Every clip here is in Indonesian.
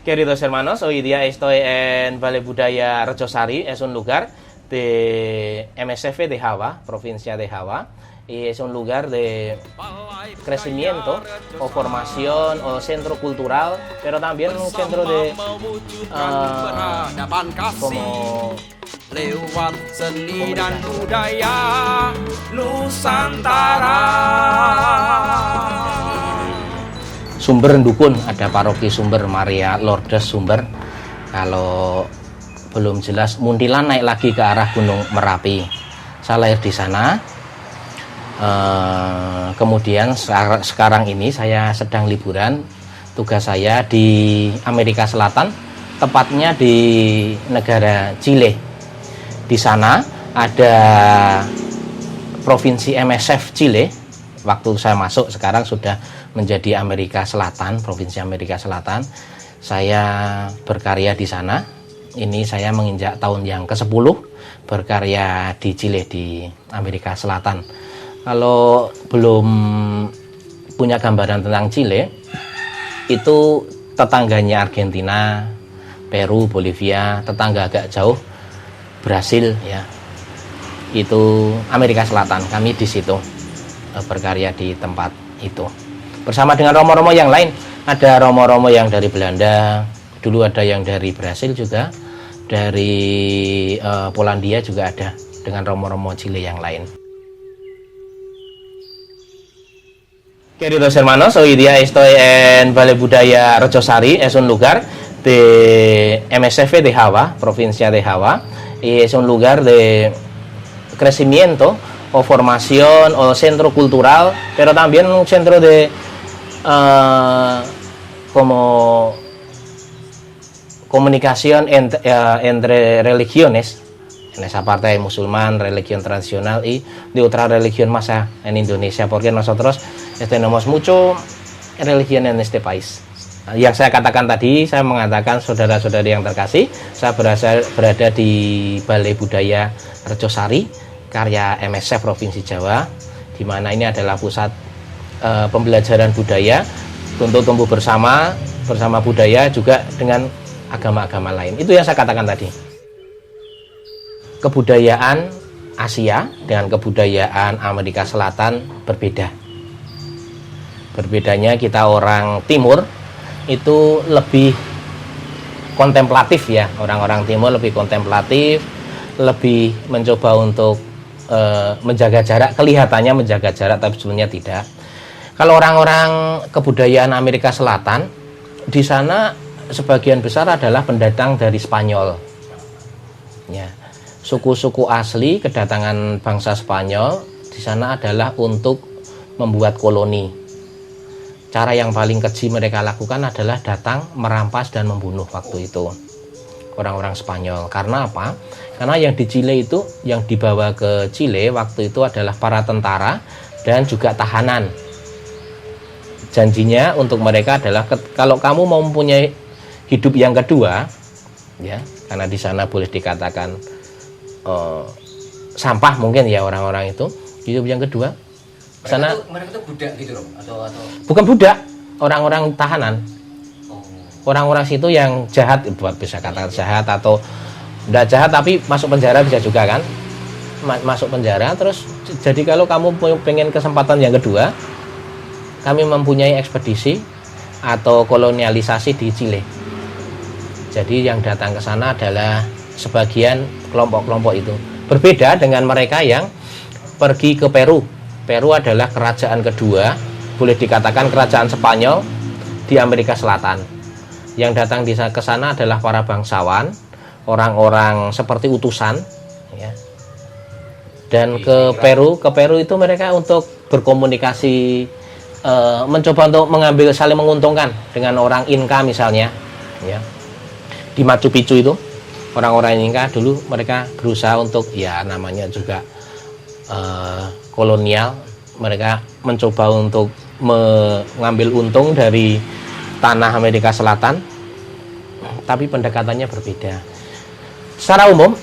Queridos hermanos, hoy día estoy en Balai Budaya Rejosari, es un lugar de MSF de Java, provincia de Java, y es un lugar de crecimiento o formación o centro cultural, pero también un centro de como lewat seni dan budaya Nusantara. Sumber Dukun, ada paroki Sumber Maria Lourdes Sumber. Kalau belum jelas, Muntilan naik lagi ke arah Gunung Merapi. Saya lahir di sana. Kemudian sekarang ini saya sedang liburan. Tugas saya di Amerika Selatan, tepatnya di negara Chile. Di sana ada provinsi MSF Chile. Waktu saya masuk, sekarang sudah menjadi Amerika Selatan, provinsi Amerika Selatan. Saya berkarya di sana. Ini saya menginjak tahun yang ke-10 berkarya di Chile, di Amerika Selatan. Kalau belum punya gambaran tentang Chile, itu tetangganya Argentina, Peru, Bolivia, tetangga agak jauh Brasil ya. Itu Amerika Selatan. Kami di situ berkarya di tempat itu. Bersama dengan romo-romo yang lain, ada romo-romo yang dari Belanda, dulu ada yang dari Brasil juga, dari Polandia juga ada, dengan romo-romo Chile yang lain. Queridos hermanos, hoy día estoy en Balai Budaya Rejosari, es un lugar de MSF de Java, provincia de Java, y es un lugar de crecimiento o formación o centro cultural, pero también un centro de como comunicación entre religiones. En esa parte hay musulmán, religión tradicional y de otra religión más en Indonesia, porque nosotros tenemos mucho religión en este país. Yang saya katakan tadi, saya mengatakan saudara-saudari yang terkasih, saya berada di Balai Budaya Rejosari, karya MSF Provinsi Jawa, di mana ini adalah pusat pembelajaran budaya untuk tumbuh bersama budaya juga dengan agama-agama lain. Itu yang saya katakan tadi. Kebudayaan Asia dengan kebudayaan Amerika Selatan berbeda. Berbedanya kita orang Timur itu lebih kontemplatif ya. Orang-orang Timur lebih kontemplatif, lebih mencoba untuk menjaga jarak. Kelihatannya menjaga jarak, tapi sebenarnya tidak. Kalau orang-orang kebudayaan Amerika Selatan, di sana sebagian besar adalah pendatang dari Spanyol. Ya. Suku-suku asli kedatangan bangsa Spanyol di sana adalah untuk membuat koloni. Cara yang paling keji mereka lakukan adalah datang, merampas dan membunuh waktu itu orang-orang Spanyol. Karena apa? Karena yang di Chile itu, yang dibawa ke Chile waktu itu adalah para tentara dan juga tahanan. Janjinya untuk mereka adalah kalau kamu mau mempunyai hidup yang kedua, ya, karena di sana boleh dikatakan sampah mungkin ya orang-orang itu hidup yang kedua. Sana mereka itu budak gitu loh atau bukan budak, orang-orang tahanan. Orang-orang situ yang jahat, bisa katakan jahat atau tidak jahat tapi masuk penjara bisa juga kan, masuk penjara. Terus jadi kalau kamu pengen kesempatan yang kedua, kami mempunyai ekspedisi atau kolonialisasi di Chile. Jadi yang datang ke sana adalah sebagian kelompok-kelompok itu. Berbeda dengan mereka yang pergi ke Peru. Peru adalah kerajaan kedua, boleh dikatakan kerajaan Spanyol di Amerika Selatan. Yang datang ke sana adalah para bangsawan, orang-orang seperti utusan, ya. Dan ke Peru itu mereka untuk berkomunikasi, mencoba untuk mengambil saling menguntungkan dengan orang Inca misalnya, ya. Di Machu Picchu itu orang-orang Inca dulu mereka berusaha untuk ya namanya juga kolonial, mereka mencoba untuk mengambil untung dari tanah Amerika Selatan, tapi pendekatannya berbeda. Secara umum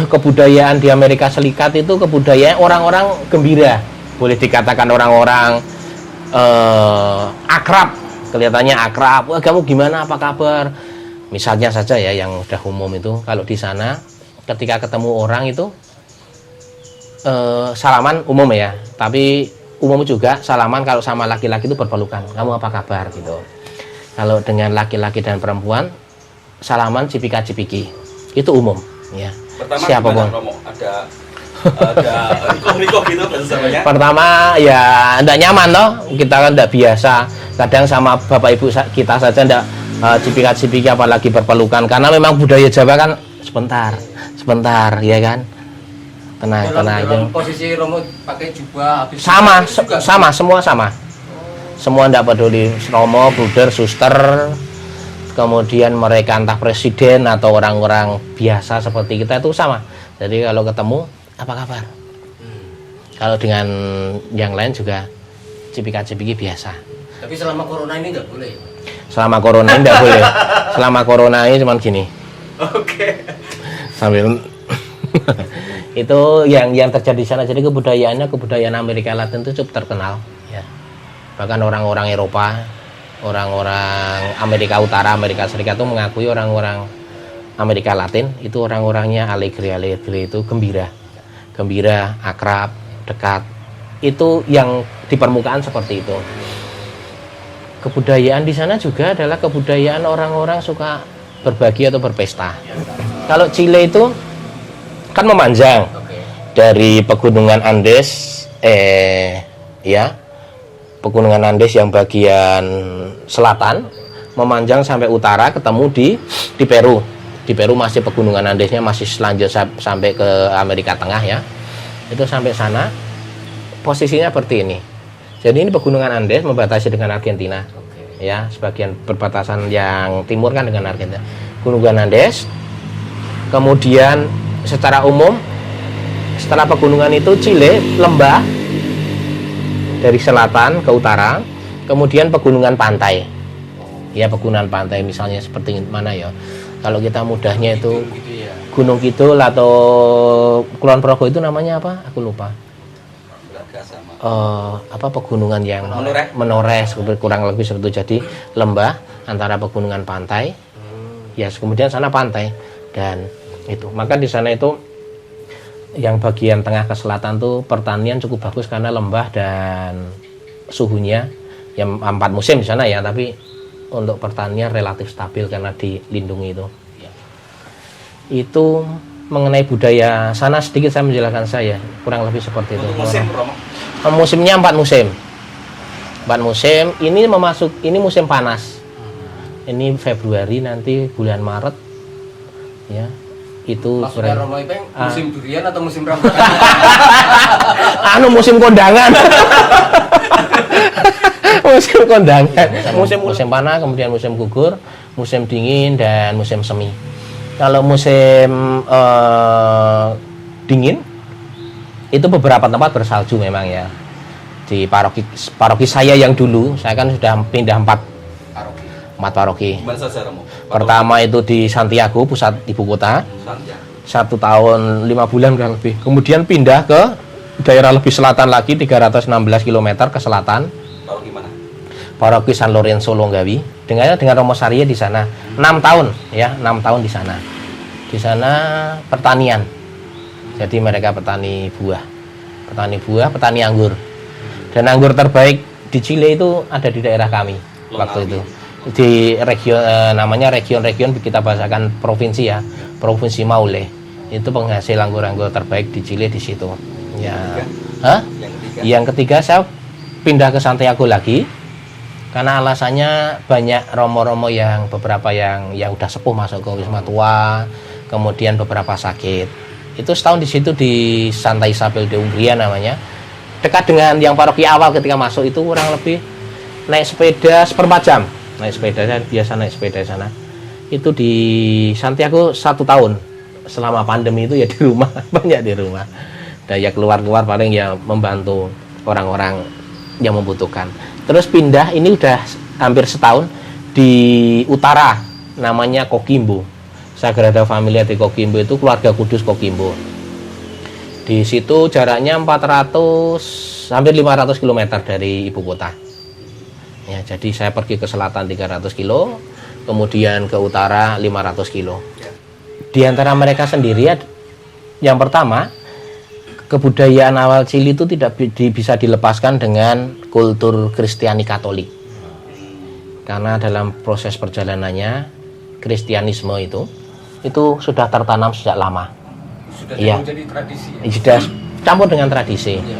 kebudayaan di Amerika Serikat itu kebudayaan orang-orang gembira, boleh dikatakan orang-orang akrab, kelihatannya akrab. Wah, kamu gimana, apa kabar? Misalnya saja ya yang udah umum itu, kalau di sana ketika ketemu orang itu salaman umum ya, tapi umum juga salaman kalau sama laki-laki itu berpelukan, kamu apa kabar gitu. Kalau dengan laki-laki dan perempuan salaman cipika-cipiki, itu umum ya. Pertama Siapapun. gimana, Romo? Ada riko gitu bahasanya. Pertama ya enggak nyaman toh, kita kan enggak biasa. Kadang sama bapak ibu kita saja enggak cipika-cipiki apalagi berpelukan, karena memang budaya Jawa kan sebentar ya kan. Tenang aja. Posisi Romo pakai jubah habis Sama, semua sama. Semua enggak peduli Romo, bruder, suster, kemudian mereka entah presiden atau orang-orang biasa seperti kita itu sama. Jadi kalau ketemu apa kabar? Kalau dengan yang lain juga cipika-cipiki biasa. Tapi selama corona ini nggak boleh. Selama corona ini enggak boleh. Selama corona ini cuman gini. Oke. Sambil itu yang terjadi di sana. Jadi kebudayaan Amerika Latin itu cukup terkenal ya. Bahkan orang-orang Eropa, orang-orang Amerika Utara, Amerika Serikat itu mengakui orang-orang Amerika Latin itu orang-orangnya alegre itu gembira, akrab, dekat. Itu yang di permukaan seperti itu. Kebudayaan di sana juga adalah kebudayaan orang-orang suka berbagi atau berpesta. Kalau Chile itu kan memanjang dari pegunungan Andes, pegunungan Andes yang bagian selatan memanjang sampai utara, ketemu di Peru. Di Peru masih pegunungan Andesnya masih selanjut sampai ke Amerika Tengah ya. Itu sampai sana posisinya seperti ini. Jadi ini pegunungan Andes membatasi dengan Argentina. Ya, sebagian perbatasan yang timur kan dengan Argentina. Pegunungan Andes. Kemudian secara umum setelah pegunungan itu Chile lembah dari selatan ke utara, kemudian pegunungan pantai. Ya, pegunungan pantai misalnya seperti mana ya? Kalau kita mudahnya itu Gunung Kidul atau Kulon Progo itu namanya apa? Aku lupa. Apa pegunungan yang Menores kurang lebih seperti itu. Jadi lembah antara pegunungan pantai, ya kemudian sana pantai dan itu. Maka di sana itu yang bagian tengah ke selatan tuh pertanian cukup bagus karena lembah dan suhunya yang 4 musim di sana ya, tapi untuk pertanian relatif stabil karena dilindungi itu. Itu mengenai budaya sana sedikit saya menjelaskan kurang lebih seperti itu. Musimnya 4 musim. 4 musim. Ini musim panas. Ini Februari, nanti bulan Maret. Ya. Itu maksudnya Romo Ipeng musim durian atau musim rambutan? Musim kondangan. Musim kondangan, musim panas, kemudian musim gugur, musim dingin dan musim semi. Kalau musim dingin itu beberapa tempat bersalju memang ya. Di paroki saya yang dulu, saya kan sudah pindah 4 paroki. Gimana saja, Romo? Pertama itu di Santiago, pusat ibu kota. 1 tahun 5 bulan kurang lebih. Kemudian pindah ke daerah lebih selatan lagi 316 km ke selatan. Paroki mana? Paroki San Lorenzo Longgawi. Dengan Romo Sarie di sana 6 tahun ya, 6 tahun di sana. Di sana pertanian. Jadi mereka petani buah, petani anggur. Dan anggur terbaik di Chile itu ada di daerah kami waktu itu. Di region namanya region kita bahasakan provinsi ya, Provinsi Maule. Itu penghasil anggur-anggur terbaik di Chile di situ. Ya. Yang ketiga saya pindah ke Santiago lagi. Karena alasannya banyak romo-romo yang beberapa yang udah sepuh masuk ke wisma tua, kemudian beberapa sakit. Itu setahun di situ di Santa Isabel de Ungria namanya. Dekat dengan yang paroki awal ketika masuk itu kurang lebih naik sepeda 1/4 jam. Naik sepeda, saya biasa naik sepeda di sana. Itu di Santiago 1 tahun. Selama pandemi itu ya di rumah, banyak di rumah. Dan ya keluar-keluar paling ya membantu orang-orang yang membutuhkan. Terus pindah, ini udah hampir setahun di utara, namanya Coquimbo. Sagrada Familia di Coquimbo itu keluarga kudus Coquimbo. Di situ jaraknya 400 hampir 500 km dari ibu kota. Ya, jadi saya pergi ke selatan 300 kilo, kemudian ke utara 500 kilo. Di antara mereka sendiri, yang pertama, kebudayaan awal Chili itu tidak bisa dilepaskan dengan kultur Kristiani Katolik. Karena dalam proses perjalanannya, Kristianisme itu sudah tertanam sejak lama. Sudah Iya. menjadi tradisi. Sudah campur dengan tradisi. Iya.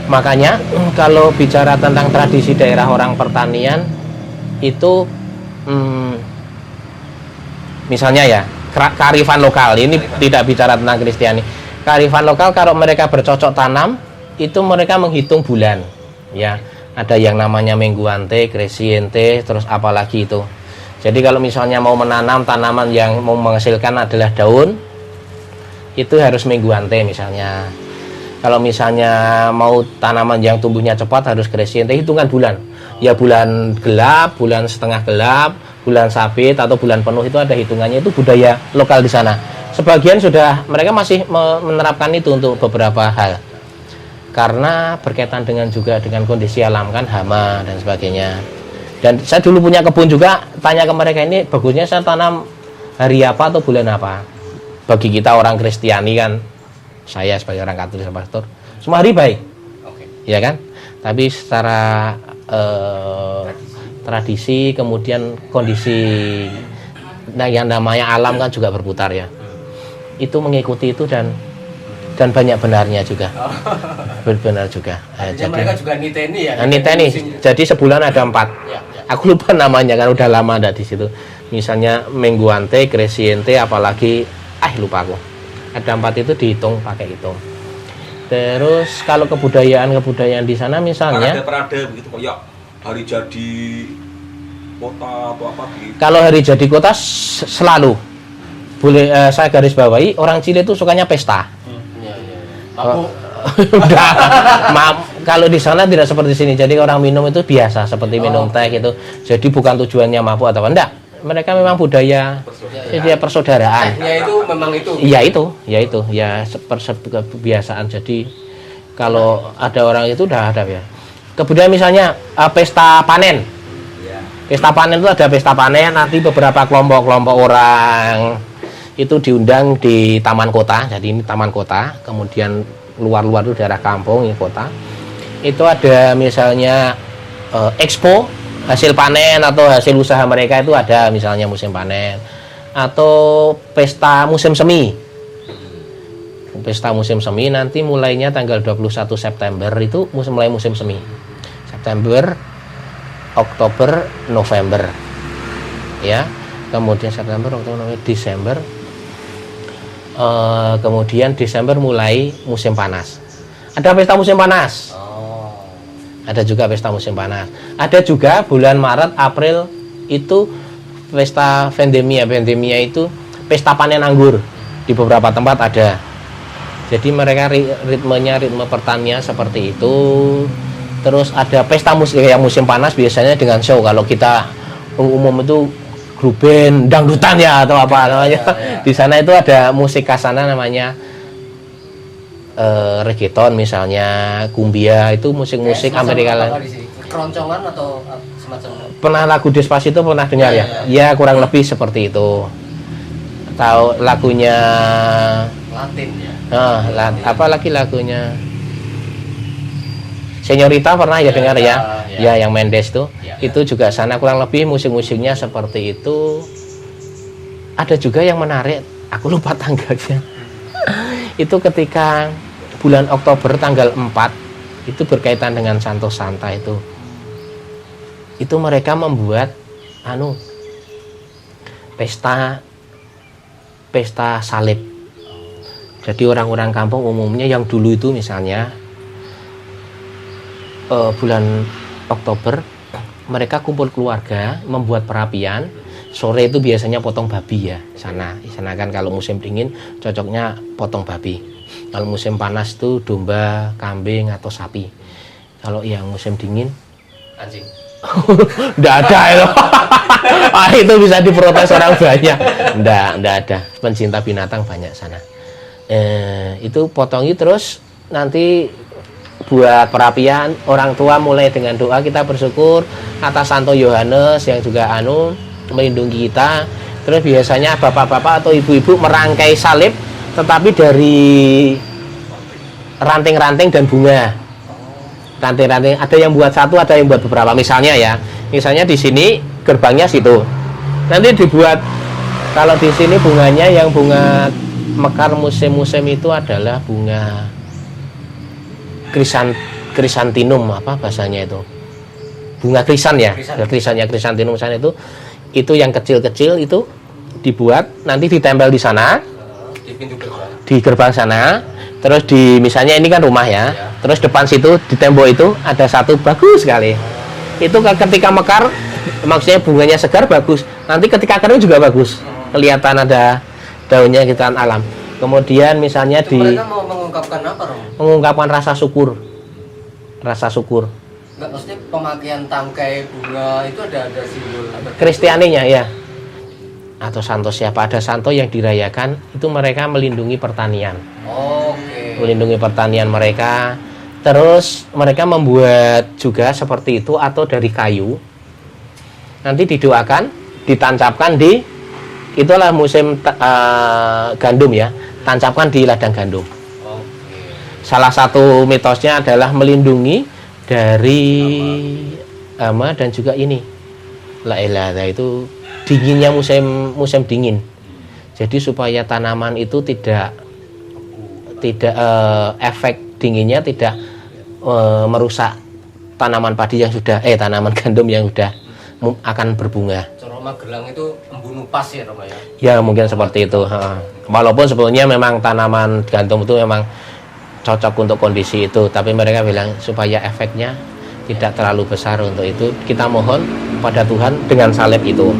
Makanya kalau bicara tentang tradisi daerah orang pertanian itu misalnya ya kearifan lokal ini tidak bicara tentang Kristiani. Kearifan lokal kalau mereka bercocok tanam itu mereka menghitung bulan. Ya, ada yang namanya menguante, creciente, terus apalagi itu. Jadi kalau misalnya mau menanam tanaman yang mau menghasilkan adalah daun, itu harus menguante misalnya. Kalau misalnya mau tanaman yang tumbuhnya cepat harus creciente, hitungan bulan. Ya bulan gelap, bulan setengah gelap, bulan sabit atau bulan penuh itu ada hitungannya, itu budaya lokal di sana. Sebagian sudah mereka masih menerapkan itu untuk beberapa hal. Karena berkaitan dengan juga dengan kondisi alam kan, hama dan sebagainya. Dan saya dulu punya kebun juga, tanya ke mereka ini bagusnya saya tanam hari apa atau bulan apa. Bagi kita orang Kristiani kan, saya sebagai orang Katolik sama pastor, semua hari baik, ya kan? Tapi secara tradisi kemudian kondisi, nah yang namanya alam kan juga berputar ya. Itu mengikuti itu dan banyak benarnya juga, benar juga. Jadi mereka juga niteni ya. Niteni. Jadi sebulan ada 4. Ya. Aku lupa namanya kan udah lama ada di situ. Misalnya menguante, creciente, apalagi lupa aku. Ada 4 itu dihitung pakai hitung. Terus kalau kebudayaan di sana misalnya Perada begitu kayak hari jadi kota atau apa gitu. kalau hari jadi kota selalu boleh saya garis bawahi, orang Chile itu sukanya pesta. Udah, kalau di sana tidak seperti sini. Jadi orang minum itu biasa seperti minum teh gitu. Jadi bukan tujuannya mabuk atau enggak. Mereka memang budaya dia persaudaraan. Ya itu memang itu. Iya itu ya kebiasaan. Jadi kalau ada orang itu udah ada ya. Kemudian misalnya pesta panen. Pesta panen itu ada pesta panen, nanti beberapa kelompok orang itu diundang di taman kota. Jadi ini taman kota, kemudian luar-luar itu daerah kampung, ini kota. Itu ada misalnya expo hasil panen atau hasil usaha mereka itu ada, misalnya musim panen atau pesta musim semi. Pesta musim semi nanti mulainya tanggal 21 September itu mulai musim semi. September, Oktober, November. Ya. Kemudian September, Oktober, November, Desember. Kemudian Desember mulai musim panas. Ada pesta musim panas. Ada juga pesta musim panas. Ada juga bulan Maret, April itu pesta vendemia. Vendemia itu pesta panen anggur. Di beberapa tempat ada. Jadi mereka ritme pertanian seperti itu. Terus ada pesta musik yang musim panas biasanya dengan show. Kalau kita umum itu grup band dangdutan ya atau apa namanya. Di sana itu ada musik khasana namanya reggaeton misalnya, cumbia, itu musik-musik Amerika Latin. Keroncongan atau semacam. Pernah lagu Despacito pernah dengar ya? Ya kurang lebih seperti itu. Tahu lagunya Latin ya. Apa lagi lagunya? Señorita pernah ya dengar ya? Ya yang Mendes tuh. Itu juga sana kurang lebih musik-musiknya seperti itu. Ada juga yang menarik, aku lupa tanggalnya. Itu ketika bulan Oktober tanggal 4 itu berkaitan dengan Santo Santa itu mereka membuat pesta salib. Jadi orang-orang kampung umumnya yang dulu itu misalnya bulan Oktober mereka kumpul keluarga membuat perapian. Sore itu biasanya potong babi ya sana kan kalau musim dingin cocoknya potong babi. Kalau musim panas itu domba, kambing atau sapi. Kalau yang musim dingin Anjing. Nggak ada itu. Itu bisa diprotes orang banyak. Nggak ada. Pencinta binatang banyak sana. Itu potongi terus nanti buat perapian. Orang tua mulai dengan doa kita bersyukur atas Santo Yohanes yang juga melindungi kita. Terus biasanya bapak-bapak atau ibu-ibu merangkai salib, tetapi dari ranting-ranting dan bunga. Ranting-ranting, ada yang buat satu, ada yang buat beberapa. Misalnya di sini gerbangnya situ. Nanti dibuat, kalau di sini bunganya yang bunga mekar musim-musim itu adalah bunga krisantinum, apa bahasanya itu? Bunga krisan ya, krisannya krisantinum sana itu yang kecil-kecil itu dibuat, nanti ditempel di sana, Di pintu gerbang. di gerbang sana. Terus misalnya ini kan rumah ya, terus depan situ di tembok itu ada satu bagus sekali. Itu ketika mekar, maksudnya bunganya segar bagus. Nanti ketika kering juga bagus, kelihatan ada daunnya kita alam. Kemudian misalnya Itu mereka mau mengungkapkan apa, Romo? mengungkapkan rasa syukur. Enggak, maksudnya pemakaian tangkai bunga itu ada simbol apa? Kristianinya ya, atau santo siapa, ada santo yang dirayakan itu mereka melindungi pertanian, melindungi pertanian mereka. Terus mereka membuat juga seperti itu atau dari kayu, nanti didoakan, ditancapkan di, itulah musim gandum ya, tancapkan di ladang gandum. Salah satu mitosnya adalah melindungi dari hama dan juga ini la ilaha, itu dinginnya musim dingin. Jadi supaya tanaman itu tidak efek dinginnya tidak merusak tanaman padi yang sudah tanaman gandum yang sudah akan berbunga. Roma Gelang itu membunuh pas ya, Roma ya. Ya mungkin seperti itu. Walaupun sebetulnya memang tanaman gandum itu memang cocok untuk kondisi itu, tapi mereka bilang supaya efeknya tidak terlalu besar, untuk itu kita mohon pada Tuhan dengan salib itu.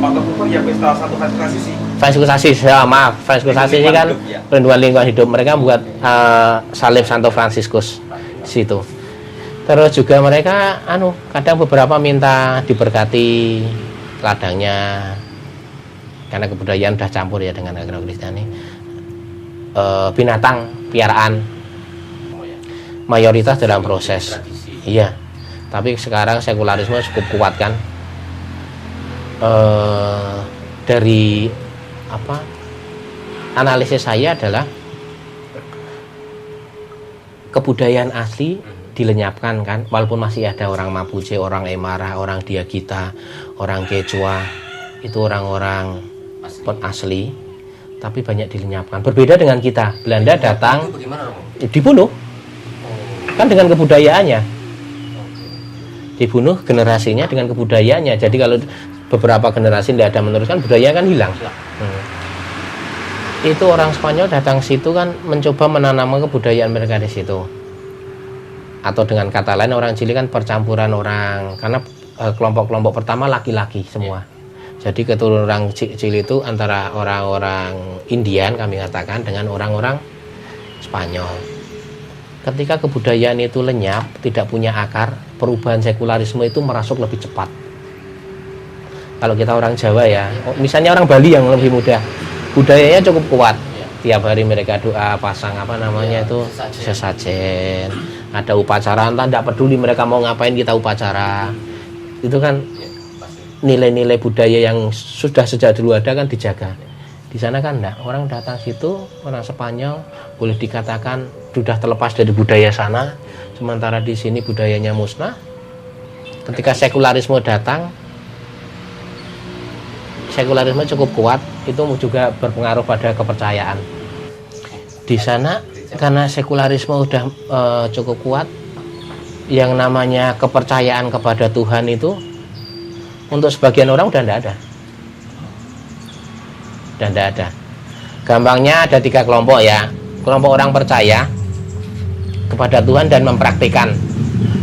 Pak Toko ya pesta satu Franciscus. Franciscus maaf, Franciscus ini kan perlindungan lingkungan hidup. Mereka buat salib Santo Franciscus situ. Terus juga mereka kadang beberapa minta diberkati ladangnya, karena kebudayaan sudah campur ya dengan agama Kristiani. Binatang piaraan mayoritas dalam proses. Iya, tapi sekarang sekularisme cukup kuat kan. Dari analisis saya adalah kebudayaan asli dilenyapkan kan, walaupun masih ada orang Mapuche, orang Aymara, orang Diagita, orang Quechua, itu orang-orang asli, tapi banyak dilenyapkan. Berbeda dengan kita, Belanda datang dibunuh kan dengan kebudayaannya, dibunuh generasinya dengan kebudayaannya. Jadi kalau beberapa generasi tidak ada meneruskan, budaya kan hilang. Itu orang Spanyol datang situ kan mencoba menanamkan kebudayaan mereka di situ. Atau dengan kata lain, orang Chili kan percampuran orang, karena kelompok-kelompok pertama laki-laki semua. Jadi keturunan orang Chili itu antara orang-orang Indian kami katakan dengan orang-orang Spanyol. Ketika kebudayaan itu lenyap, tidak punya akar, perubahan sekularisme itu merasuk lebih cepat. Kalau kita orang Jawa ya, misalnya orang Bali yang lebih mudah, budayanya cukup kuat. Tiap hari mereka doa, pasang sesajen. Ada upacara, entah tidak peduli mereka mau ngapain, kita upacara. Itu kan nilai-nilai budaya yang sudah sejak dulu ada kan dijaga. Di sana kan enggak, orang datang situ, orang Spanyol boleh dikatakan sudah terlepas dari budaya sana, sementara di sini budayanya musnah. Ketika sekularisme datang, sekularisme cukup kuat, itu juga berpengaruh pada kepercayaan. Di sana karena sekularisme udah cukup kuat, yang namanya kepercayaan kepada Tuhan itu untuk sebagian orang udah tidak ada. Gampangnya ada 3 kelompok ya. Kelompok orang percaya kepada Tuhan dan mempraktikkan.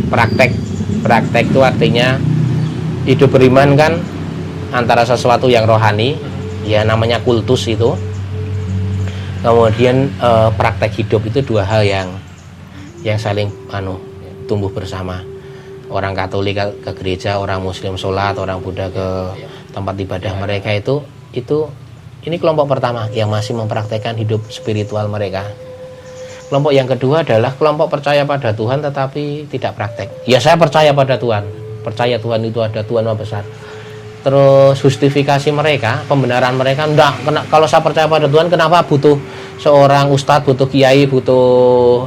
Praktek itu artinya hidup beriman kan antara sesuatu yang rohani, ya namanya kultus itu. Kemudian praktek hidup itu 2 hal yang saling tumbuh bersama. Orang Katolik ke gereja, orang Muslim sholat, orang Buddha ke tempat ibadah mereka itu ini kelompok pertama yang masih mempraktekkan hidup spiritual mereka. Kelompok yang kedua adalah kelompok percaya pada Tuhan tetapi tidak praktek. Ya saya percaya pada Tuhan, percaya Tuhan itu ada, Tuhan Maha Besar. terus justifikasi mereka, pembenaran mereka, enggak, kalau saya percaya pada Tuhan, kenapa butuh seorang ustadz, butuh kiai, butuh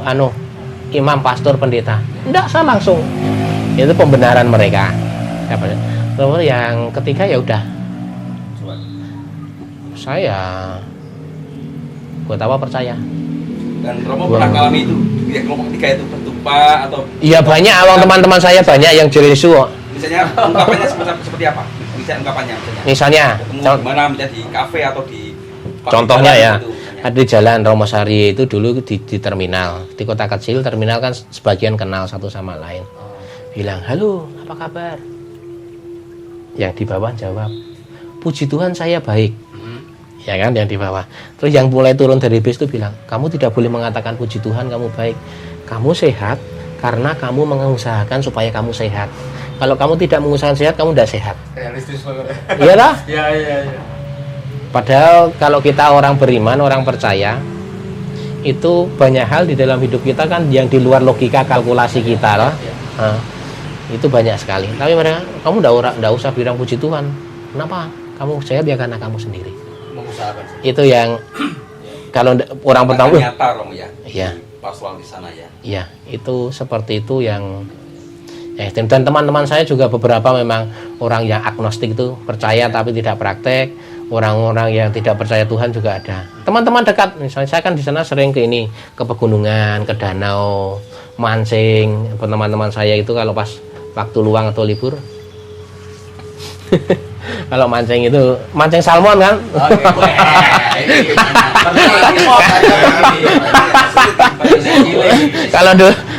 imam, pastor, pendeta? Enggak, saya langsung. Itu pembenaran mereka. Terus yang ketiga ya udah, saya buat apa percaya. Dan Romo pernah mengalami itu, ya, kelompok ketiga itu bertumpah atau? Iya, banyak, awal teman-teman saya banyak yang jeresu. Misalnya ungkapannya seperti apa? Misalnya ungkapannya Misalnya ketemu di mana, misalnya di kafe atau di contohnya ya, gitu, ada di jalan Romosari itu dulu di terminal, di kota kecil terminal kan sebagian kenal satu sama lain. Bilang, halo, apa kabar? Yang di bawah jawab, puji Tuhan saya baik. Ya kan, yang di bawah. Terus yang mulai turun dari bis itu bilang, kamu tidak boleh mengatakan puji Tuhan kamu baik. Kamu sehat karena kamu mengusahakan supaya kamu sehat. Kalau kamu tidak mengusahakan sehat, kamu tidak sehat. Realistis banget. Iyalah. Iya. Padahal kalau kita orang beriman, orang percaya, itu banyak hal di dalam hidup kita kan yang di luar logika kalkulasi kita loh. Nah, itu banyak sekali. Tapi mereka, kamu enggak usah bilang puji Tuhan. Kenapa? Kamu sehat ya karena kamu sendiri. Mengusahakan. Itu yang kalau orang pertama nyata Romo ya. Iya. Pasuan di sana ya. Iya, itu seperti itu yang dan teman-teman saya juga beberapa memang orang yang agnostik itu, percaya tapi tidak praktek. Orang-orang yang tidak percaya Tuhan juga ada. Teman-teman dekat, misalnya saya kan di sana sering ke pegunungan, ke danau, mancing. Teman-teman saya itu kalau pas waktu luang atau libur, kalau mancing itu mancing salmon kan?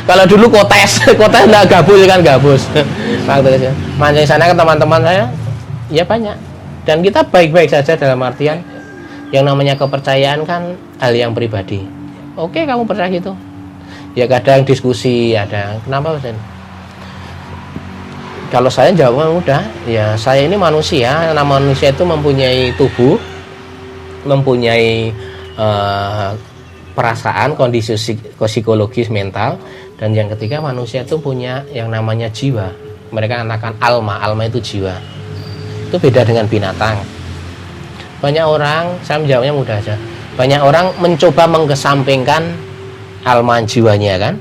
Kalau dulu kotes enggak gabus kan gabus. Waktu mancing sana kan teman-teman saya ya banyak. Dan kita baik-baik saja dalam artian yang namanya kepercayaan kan hal yang pribadi. Oke, kamu percaya gitu. Ya kadang diskusi ada. Kenapa, Mas? Kalau saya jawabnya mudah, ya saya ini manusia. Nah, manusia itu mempunyai tubuh, mempunyai perasaan, kondisi psikologis, mental, dan yang ketiga manusia itu punya yang namanya jiwa. Mereka katakan alma itu jiwa. Itu beda dengan binatang. Banyak orang, saya menjawabnya mudah aja. Banyak orang mencoba mengesampingkan alma jiwanya kan.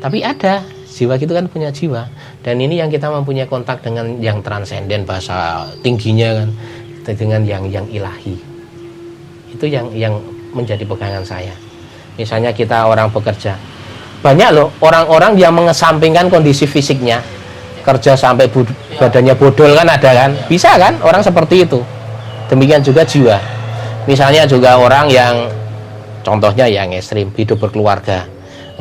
Tapi ada, jiwa gitu kan punya jiwa. Dan ini yang kita mempunyai kontak dengan yang transenden, bahasa tingginya kan, dengan yang ilahi. Itu yang menjadi pegangan saya. Misalnya kita orang bekerja. Banyak loh orang-orang yang mengesampingkan kondisi fisiknya. Kerja sampai badannya bodol kan ada kan, bisa kan orang seperti itu. Demikian juga jiwa. Misalnya juga orang yang contohnya yang ekstrim, hidup berkeluarga,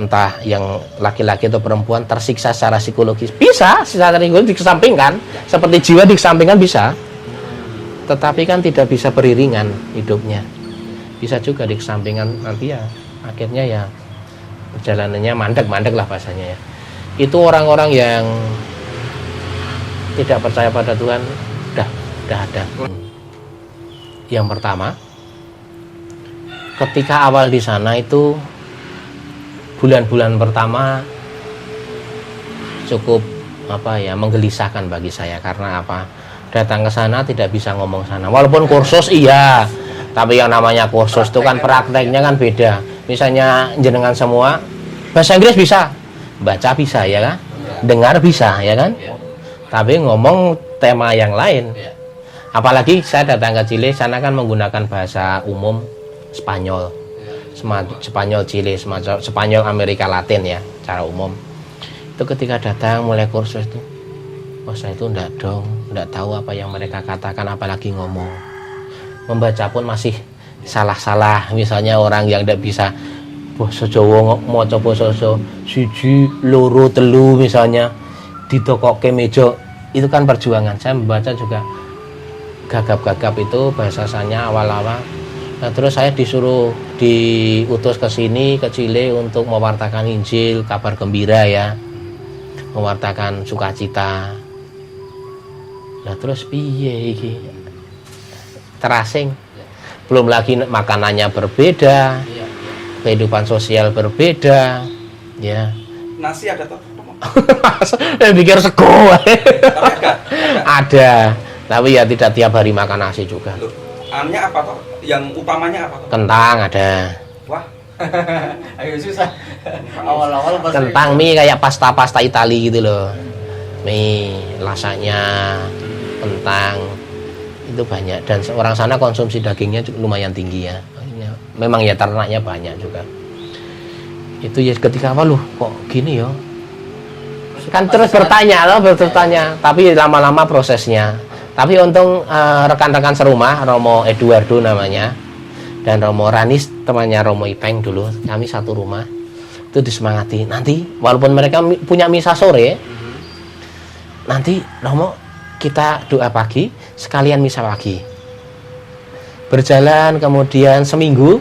entah yang laki-laki atau perempuan tersiksa secara psikologis, bisa secara psikologis dikesampingkan, seperti jiwa dikesampingkan bisa, tetapi kan tidak bisa beriringan hidupnya. Bisa juga dikesampingkan, nanti ya akhirnya ya perjalanannya mandek lah bahasanya ya. Itu orang-orang yang tidak percaya pada Tuhan udah ada. Yang pertama, ketika awal di sana itu bulan-bulan pertama cukup menggelisahkan bagi saya. Karena apa? Datang ke sana tidak bisa ngomong sana. Walaupun kursus iya, tapi yang namanya kursus itu kan prakteknya kan beda. Misalnya jenengan semua bahasa Inggris bisa, baca bisa ya kan, dengar bisa ya kan. Tapi ngomong tema yang lain. Apalagi saya datang ke Chile, sana kan menggunakan bahasa umum Spanyol. Spanyol Chile, Spanyol Amerika Latin ya, secara umum. Itu ketika datang mulai kursus itu, saya itu enggak tahu apa yang mereka katakan, apalagi ngomong. Membaca pun masih salah-salah. Misalnya orang yang enggak bisa basa Jawa maca basa siji, loro, telu misalnya ditokokke meja. Itu kan perjuangan. Saya membaca juga gagap-gagap itu bahasanya awal-awal. Nah, terus saya diutus ke sini ke Chile untuk mewartakan Injil, kabar gembira ya, mewartakan sukacita. Nah terus piye iki? Terasing. Belum lagi makanannya berbeda, kehidupan sosial berbeda, ya. Nasi ada toh? Pikir sego. Tapi Ada, tapi ya tidak tiap hari makan nasi juga. Loh, anunya apa toh? Yang utamanya apa toh? Kentang ada. Wah, Ayo susah. Awal-awal pasti. Kentang mie kayak pasta Itali gitu loh. Mie, lasanya, kentang itu banyak dan orang sana konsumsi dagingnya lumayan tinggi ya. Memang ya ternaknya banyak juga. Itu ya ketika awal loh kok gini ya. Kan terus bertanya, tapi lama-lama prosesnya. Tapi untung rekan-rekan serumah, Romo Eduardo namanya, dan Romo Ranis temannya Romo Ipeng dulu, kami satu rumah, itu disemangati. Nanti walaupun mereka punya misa sore, nanti Romo kita doa pagi, sekalian misa pagi. Berjalan kemudian seminggu,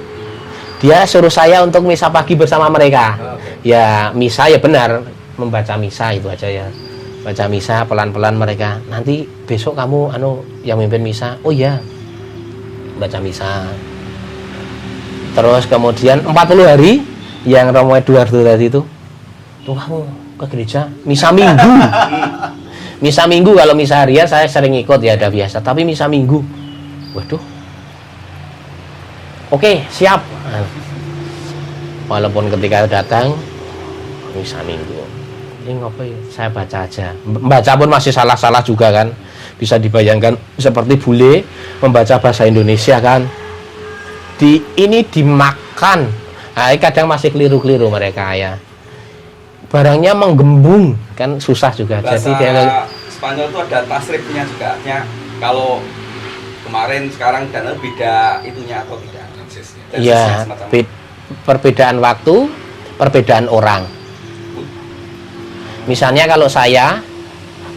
dia suruh saya untuk misa pagi bersama mereka. Ya misa ya benar, membaca misa itu aja ya, baca misa pelan-pelan mereka. Nanti besok kamu yang mimpin misa. Oh iya, baca misa. Terus kemudian 40 hari yang Romo Eduardo tadi itu, tuh kamu ke gereja misa minggu. Misa minggu, kalau misa harian saya sering ikut ya udah biasa, tapi misa minggu, waduh, oke siap. Walaupun ketika datang misa minggu, ini ngapain? Saya baca aja. Membaca pun masih salah-salah juga kan. Bisa dibayangkan seperti bule membaca bahasa Indonesia kan. Ini dimakan. Nah, kadang masih keliru-keliru mereka ya. Barangnya menggembung kan susah juga. bahasa Jadi dia Spanyol itu ada tasrifnya juga. Artinya kalau kemarin sekarang dan beda itunya atau tidak? ya perbedaan waktu, perbedaan orang. Misalnya kalau saya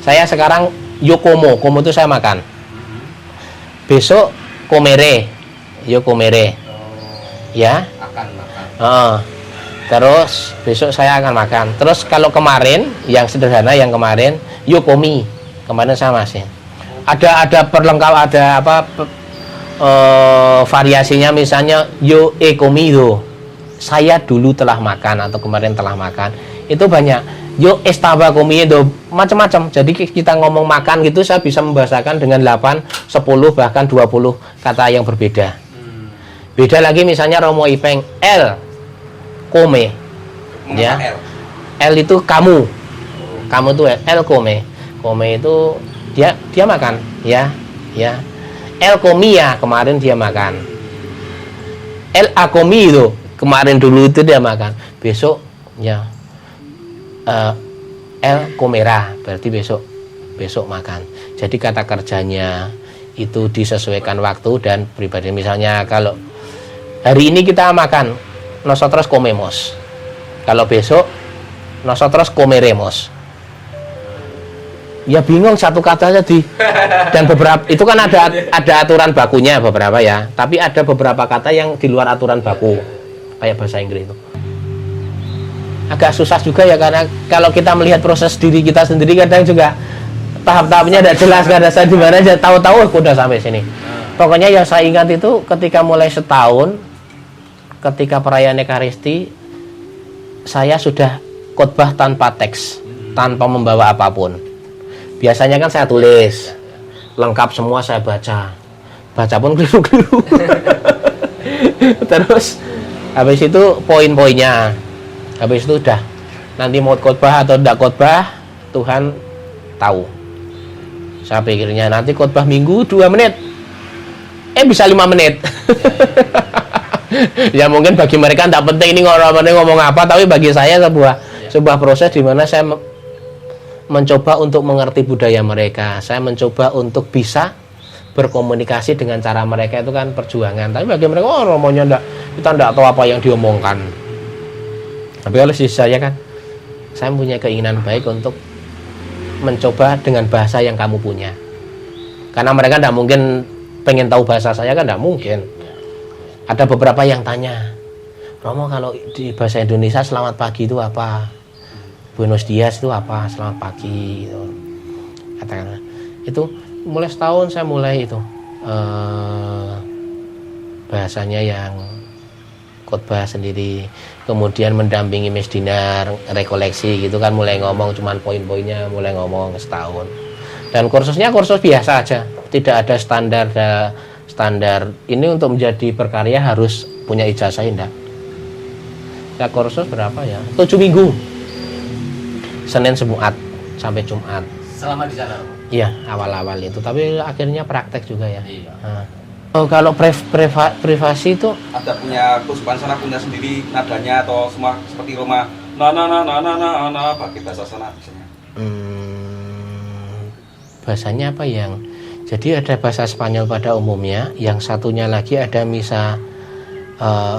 sekarang yokomo itu saya makan. Besok komere, ya. Makan. Terus besok saya akan makan. Terus kalau kemarin yang sederhana yang kemarin yokomi, kemarin sama sih. Ada perlengkap, ada apa variasinya, misalnya yo ekomi itu. Saya dulu telah makan atau kemarin telah makan. Itu banyak. Yo estaba comiendo, macam-macam. Jadi kita ngomong makan gitu saya bisa membahasakan dengan 8, 10 bahkan 20 kata yang berbeda. Beda lagi misalnya Romo Ipeng, el come. Ya. El itu kamu. Kamu tuh el come. Come itu dia makan, ya. Ya. El comía kemarin dia makan. El ha comido kemarin dulu itu dia makan. Besok ya. El comerá berarti besok makan. Jadi kata kerjanya itu disesuaikan waktu dan pribadi. Misalnya kalau hari ini kita makan, nosotros comemos. Kalau besok nosotros comeremos. Ya bingung satu kata aja dan beberapa itu kan ada aturan bakunya beberapa ya, tapi ada beberapa kata yang di luar aturan baku kayak bahasa Inggris itu. Agak susah juga ya, karena kalau kita melihat proses diri kita sendiri kadang juga tahap-tahapnya tidak jelas, karena saya di mana aja tahu-tahu udah sampai sini. Pokoknya yang saya ingat itu ketika mulai setahun, ketika perayaan Ekaristi, saya sudah khotbah tanpa teks, tanpa membawa apapun. Biasanya kan saya tulis lengkap semua, saya baca pun keliru-keliru. Terus habis itu poin-poinnya, habis itu udah nanti mau khotbah atau tidak khotbah Tuhan tahu. Saya pikirnya nanti khotbah minggu 2 menit, bisa 5 menit. Ya mungkin bagi mereka tidak penting ini ngomong apa, tapi bagi saya sebuah proses di mana saya mencoba untuk mengerti budaya mereka. Saya mencoba untuk bisa berkomunikasi dengan cara mereka, itu kan perjuangan. Tapi bagi mereka, romonya kita tidak tahu apa yang diomongkan. Tapi kalau saya kan, saya punya keinginan baik untuk mencoba dengan bahasa yang kamu punya. Karena mereka tidak mungkin pengen tahu bahasa saya, kan tidak mungkin. Ada beberapa yang tanya, Romo kalau di bahasa Indonesia selamat pagi itu apa? Buenos dias itu apa? Selamat pagi gitu. Katakanlah itu mulai setahun saya mulai itu bahasanya yang khotbah sendiri, kemudian mendampingi Mesdinar rekoleksi gitu kan, mulai ngomong cuman poin-poinnya, mulai ngomong setahun. Dan kursusnya kursus biasa aja, tidak ada standar ini untuk menjadi berkarya harus punya ijazah, enggak. Ya kursus berapa ya? 7 minggu. Senin Jumat sampai Jumat. Selama di sana. Iya, awal-awal itu, tapi akhirnya praktek juga ya. Iya. Nah. Oh, kalau privasi itu Ada punya kesukaan sana, punya sendiri nadanya atau semua seperti Roma. Na pakai bahasa sana misalnya. Bahasanya apa yang? Jadi ada bahasa Spanyol pada umumnya, yang satunya lagi ada misa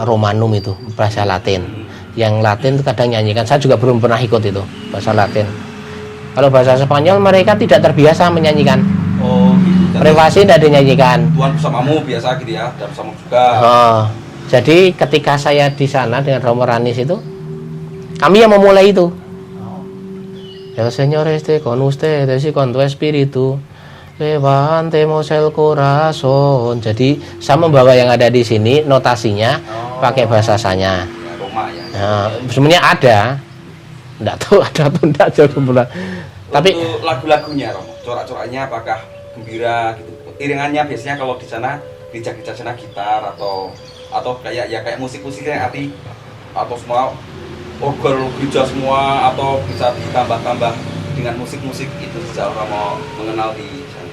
Romanum itu bahasa Latin. Yang Latin itu kadang nyanyikan, saya juga belum pernah ikut itu bahasa Latin. Kalau bahasa Spanyol mereka tidak terbiasa menyanyikan. Oh, gitu. Privasi tidak dinyanyikan. Tuhan bersamamu biasa gitu ya, dan bersama juga. Oh, jadi ketika saya di sana dengan Romo Ranis itu, kami yang memulai itu. El Señor esté con ustedes y con tu espíritu. Levantemos el corazón. Jadi saya membawa yang ada di sini notasinya pakai bahasa saya. Ya, Roma ya. Nah, sebenarnya ada, enggak tahu ada atau enggak jauh bulan. Tapi untuk lagu-lagunya Romo, corak-coraknya apakah gembira gitu? Iringannya biasanya kalau di sana gereja-gereja sana gitar atau kayak musik-musik yang arti atau semua orgel gereja semua, atau bisa ditambah-tambah dengan musik-musik itu sejauh Romo mengenal di sana.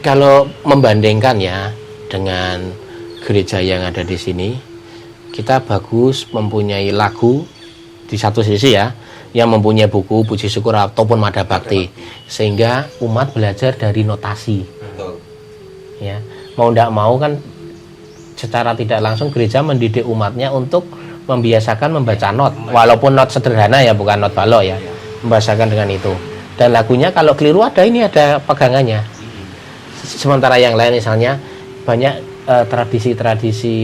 kalau membandingkan ya dengan gereja yang ada di sini, kita bagus mempunyai lagu di satu sisi ya, yang mempunyai buku puji syukur ataupun mada bakti, sehingga umat belajar dari notasi. Betul. Ya, mau tidak mau kan secara tidak langsung gereja mendidik umatnya untuk membiasakan membaca not, walaupun not sederhana ya, bukan not balok ya, membahasakan dengan itu. Dan lagunya kalau keliru ada pegangannya. Sementara yang lain misalnya banyak tradisi-tradisi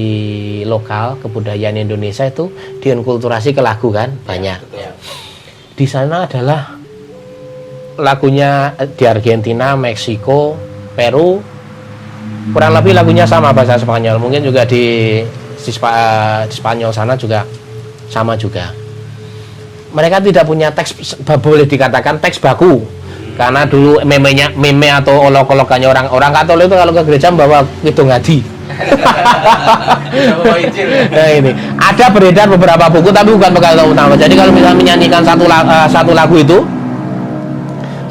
lokal kebudayaan Indonesia itu dienkulturasi ke lagu kan, banyak. Betul. Di sana adalah lagunya di Argentina, Meksiko, Peru, kurang lebih lagunya sama bahasa Spanyol. Mungkin juga di Spanyol sana juga sama juga. Mereka tidak punya teks, boleh dikatakan teks baku, karena dulu meme atau olok-olokannya orang Katolik itu kalau ke gereja membawa kidung ngadi. Nah ini ada beredar beberapa buku tapi bukan bekal utama. Jadi kalau misalnya menyanyikan satu lagu itu,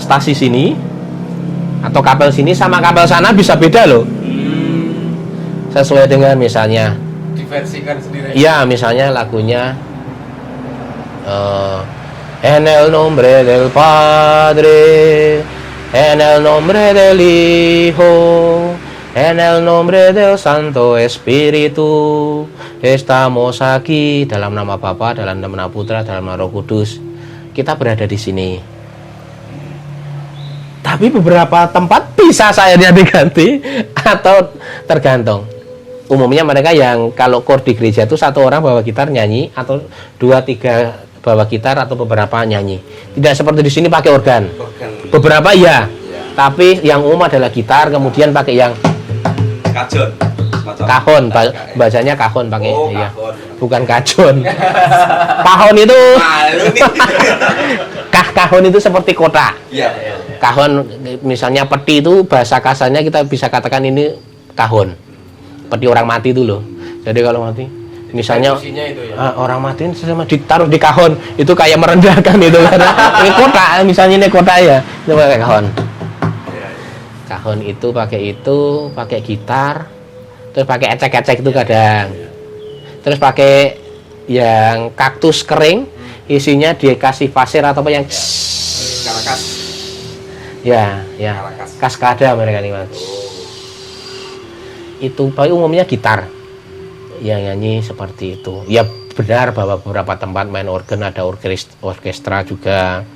stasi sini atau kapel sini sama kapel sana bisa beda loh. Sesuai dengan misalnya Diversikan sendiri. iya, misalnya lagunya En el nombre del Padre, en el nombre del Hijo, en el nombre del Santo Espíritu, estamos aquí, dalam nama Bapa, dalam nama Putra, dalam nama Roh Kudus. Kita berada di sini. Tapi beberapa tempat bisa saya diganti atau tergantung. Umumnya mereka yang kalau kor di gereja itu satu orang bawa gitar nyanyi, atau 2-3 bawa gitar, atau beberapa nyanyi. Tidak seperti di sini pakai organ. Beberapa iya. Tapi yang umum adalah gitar, kemudian pakai yang Kajon. kahon, bacanya kahon pakai. Oh, iya. kahon. Bukan kajon. Kahon itu kahon itu seperti kotak. Iya. Kahon misalnya peti itu bahasa kasarnya kita bisa katakan ini kahon. Peti orang mati itu loh. Jadi kalau mati misalnya Itu ya. orang mati sama ditaruh di kahon, itu kayak merendahkan itu karena ini kotak, misalnya ini kotak ya, itu pakai kahon. Kahon itu pakai gitar, terus pakai ecek-ecek itu kadang. Terus pakai yang kaktus kering, isinya dikasih pasir atau apa yang Karakas. ya, kaskada mereka nih mas. Itu paling umumnya gitar yang nyanyi seperti itu. Ya benar bahwa beberapa tempat main organ, ada orkestra juga.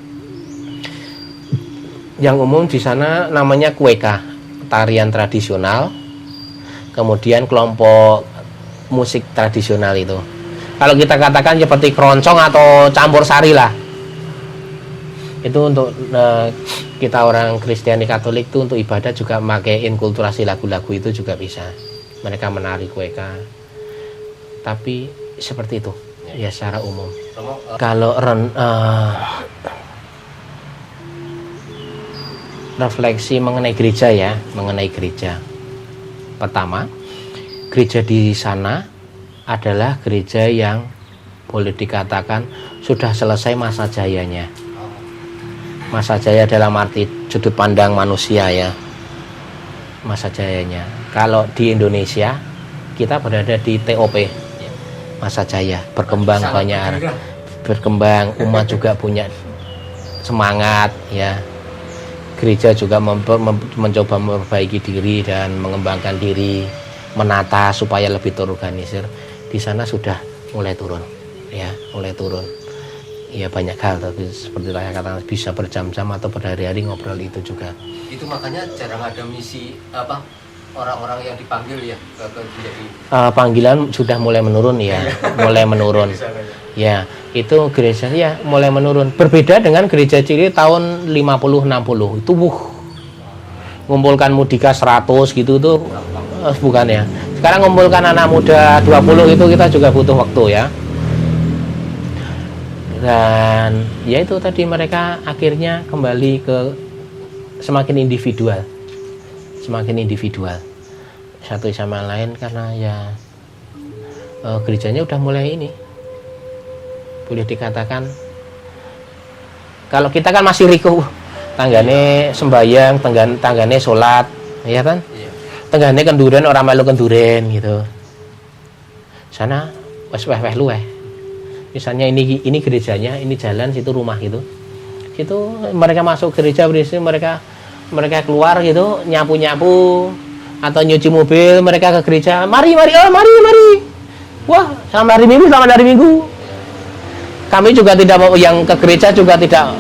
Yang umum di sana namanya kueka, tarian tradisional. Kemudian kelompok musik tradisional itu. Kalau kita katakan seperti keroncong atau campur sari lah. Itu untuk kita orang Kristiani Katolik itu untuk ibadah juga memakai inkulturasi lagu-lagu itu juga bisa. Mereka menari kueka. Tapi seperti itu ya secara umum. Romo, Kalau refleksi mengenai gereja ya, mengenai gereja. Pertama, gereja di sana adalah gereja yang boleh dikatakan sudah selesai masa jayanya. Masa jaya dalam arti sudut pandang manusia ya. Masa jayanya. Kalau di Indonesia kita berada di TOP. Masa jaya, berkembang banyak arah. Berkembang, umat juga punya semangat ya. Gereja juga mencoba memperbaiki diri dan mengembangkan diri, menata supaya lebih terorganisir. Di sana sudah mulai turun, ya, mulai turun. Ya banyak hal, tapi seperti saya katakan bisa berjam-jam atau berhari-hari ngobrol itu juga. itu makanya jarang ada misi orang-orang yang dipanggil ya ke menjadi Panggilan sudah mulai menurun ya, mulai menurun. Ya, itu gereja ya mulai menurun. Berbeda dengan gereja Cili tahun 50-60 itu ngumpulkan mudika 100 gitu tuh bukan ya. Sekarang ngumpulkan anak muda 20 itu kita juga butuh waktu ya. Dan ya itu tadi mereka akhirnya kembali ke semakin individual. Semakin individual satu sama lain karena ya gerejanya udah mulai ini. Boleh dikatakan kalau kita kan masih riku tanggane sembayang, tanggane sholat ya kan, tanggane kenduren orang melu kenduren gitu. Sana wes weh luweh misalnya ini gerejanya, ini jalan, situ rumah gitu, situ mereka masuk gereja berisi mereka keluar gitu nyapu atau nyuci mobil, mereka ke gereja mari wah selamat hari Minggu. Kami juga tidak mau, yang ke gereja juga tidak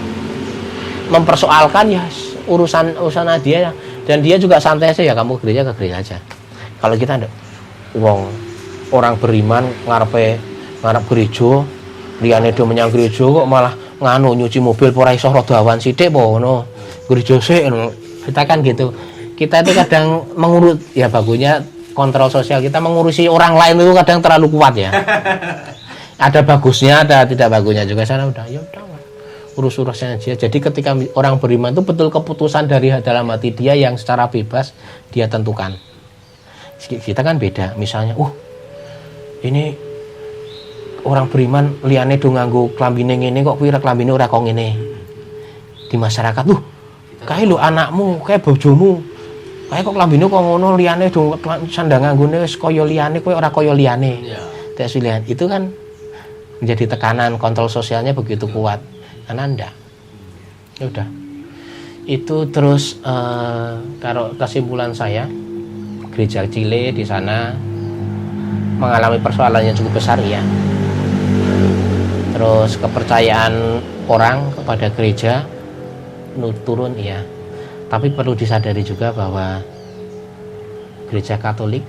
mempersoalkan ya urusan dia, dan dia juga santai aja ya, kamu ke gereja aja. Kalau kita ndak, orang beriman ngarep gereja, liyane do menyang gereja kok malah nganu nyuci mobil ora iso rada awan sithik po ngono. Gereja sik ngono. Kita kan gitu. Kita itu kadang mengurus ya bagusnya kontrol sosial kita mengurusi orang lain itu kadang terlalu kuat ya. Ada bagusnya, ada tidak bagusnya juga. Sana udah ya udah urus-urusnya aja. Jadi ketika orang beriman itu betul keputusan dari dalam hati dia yang secara bebas dia tentukan. Kita kan beda. Misalnya, ini orang beriman liyane do nganggo klambine ngene kok kuwi klambine ora kok ngene. Di masyarakat, kae lho anakmu, kae bojomu. Kae kok klambine kok ngono liyane do sandang nganggone wis kaya liyane kowe ora kaya liyane. Tes pilihan itu kan menjadi tekanan, kontrol sosialnya begitu kuat. Karena enggak. Ya udah. Itu terus kalau kesimpulan saya, gereja Chile di sana mengalami persoalan yang cukup besar ya. Terus kepercayaan orang kepada gereja turun ya. Tapi perlu disadari juga bahwa gereja Katolik,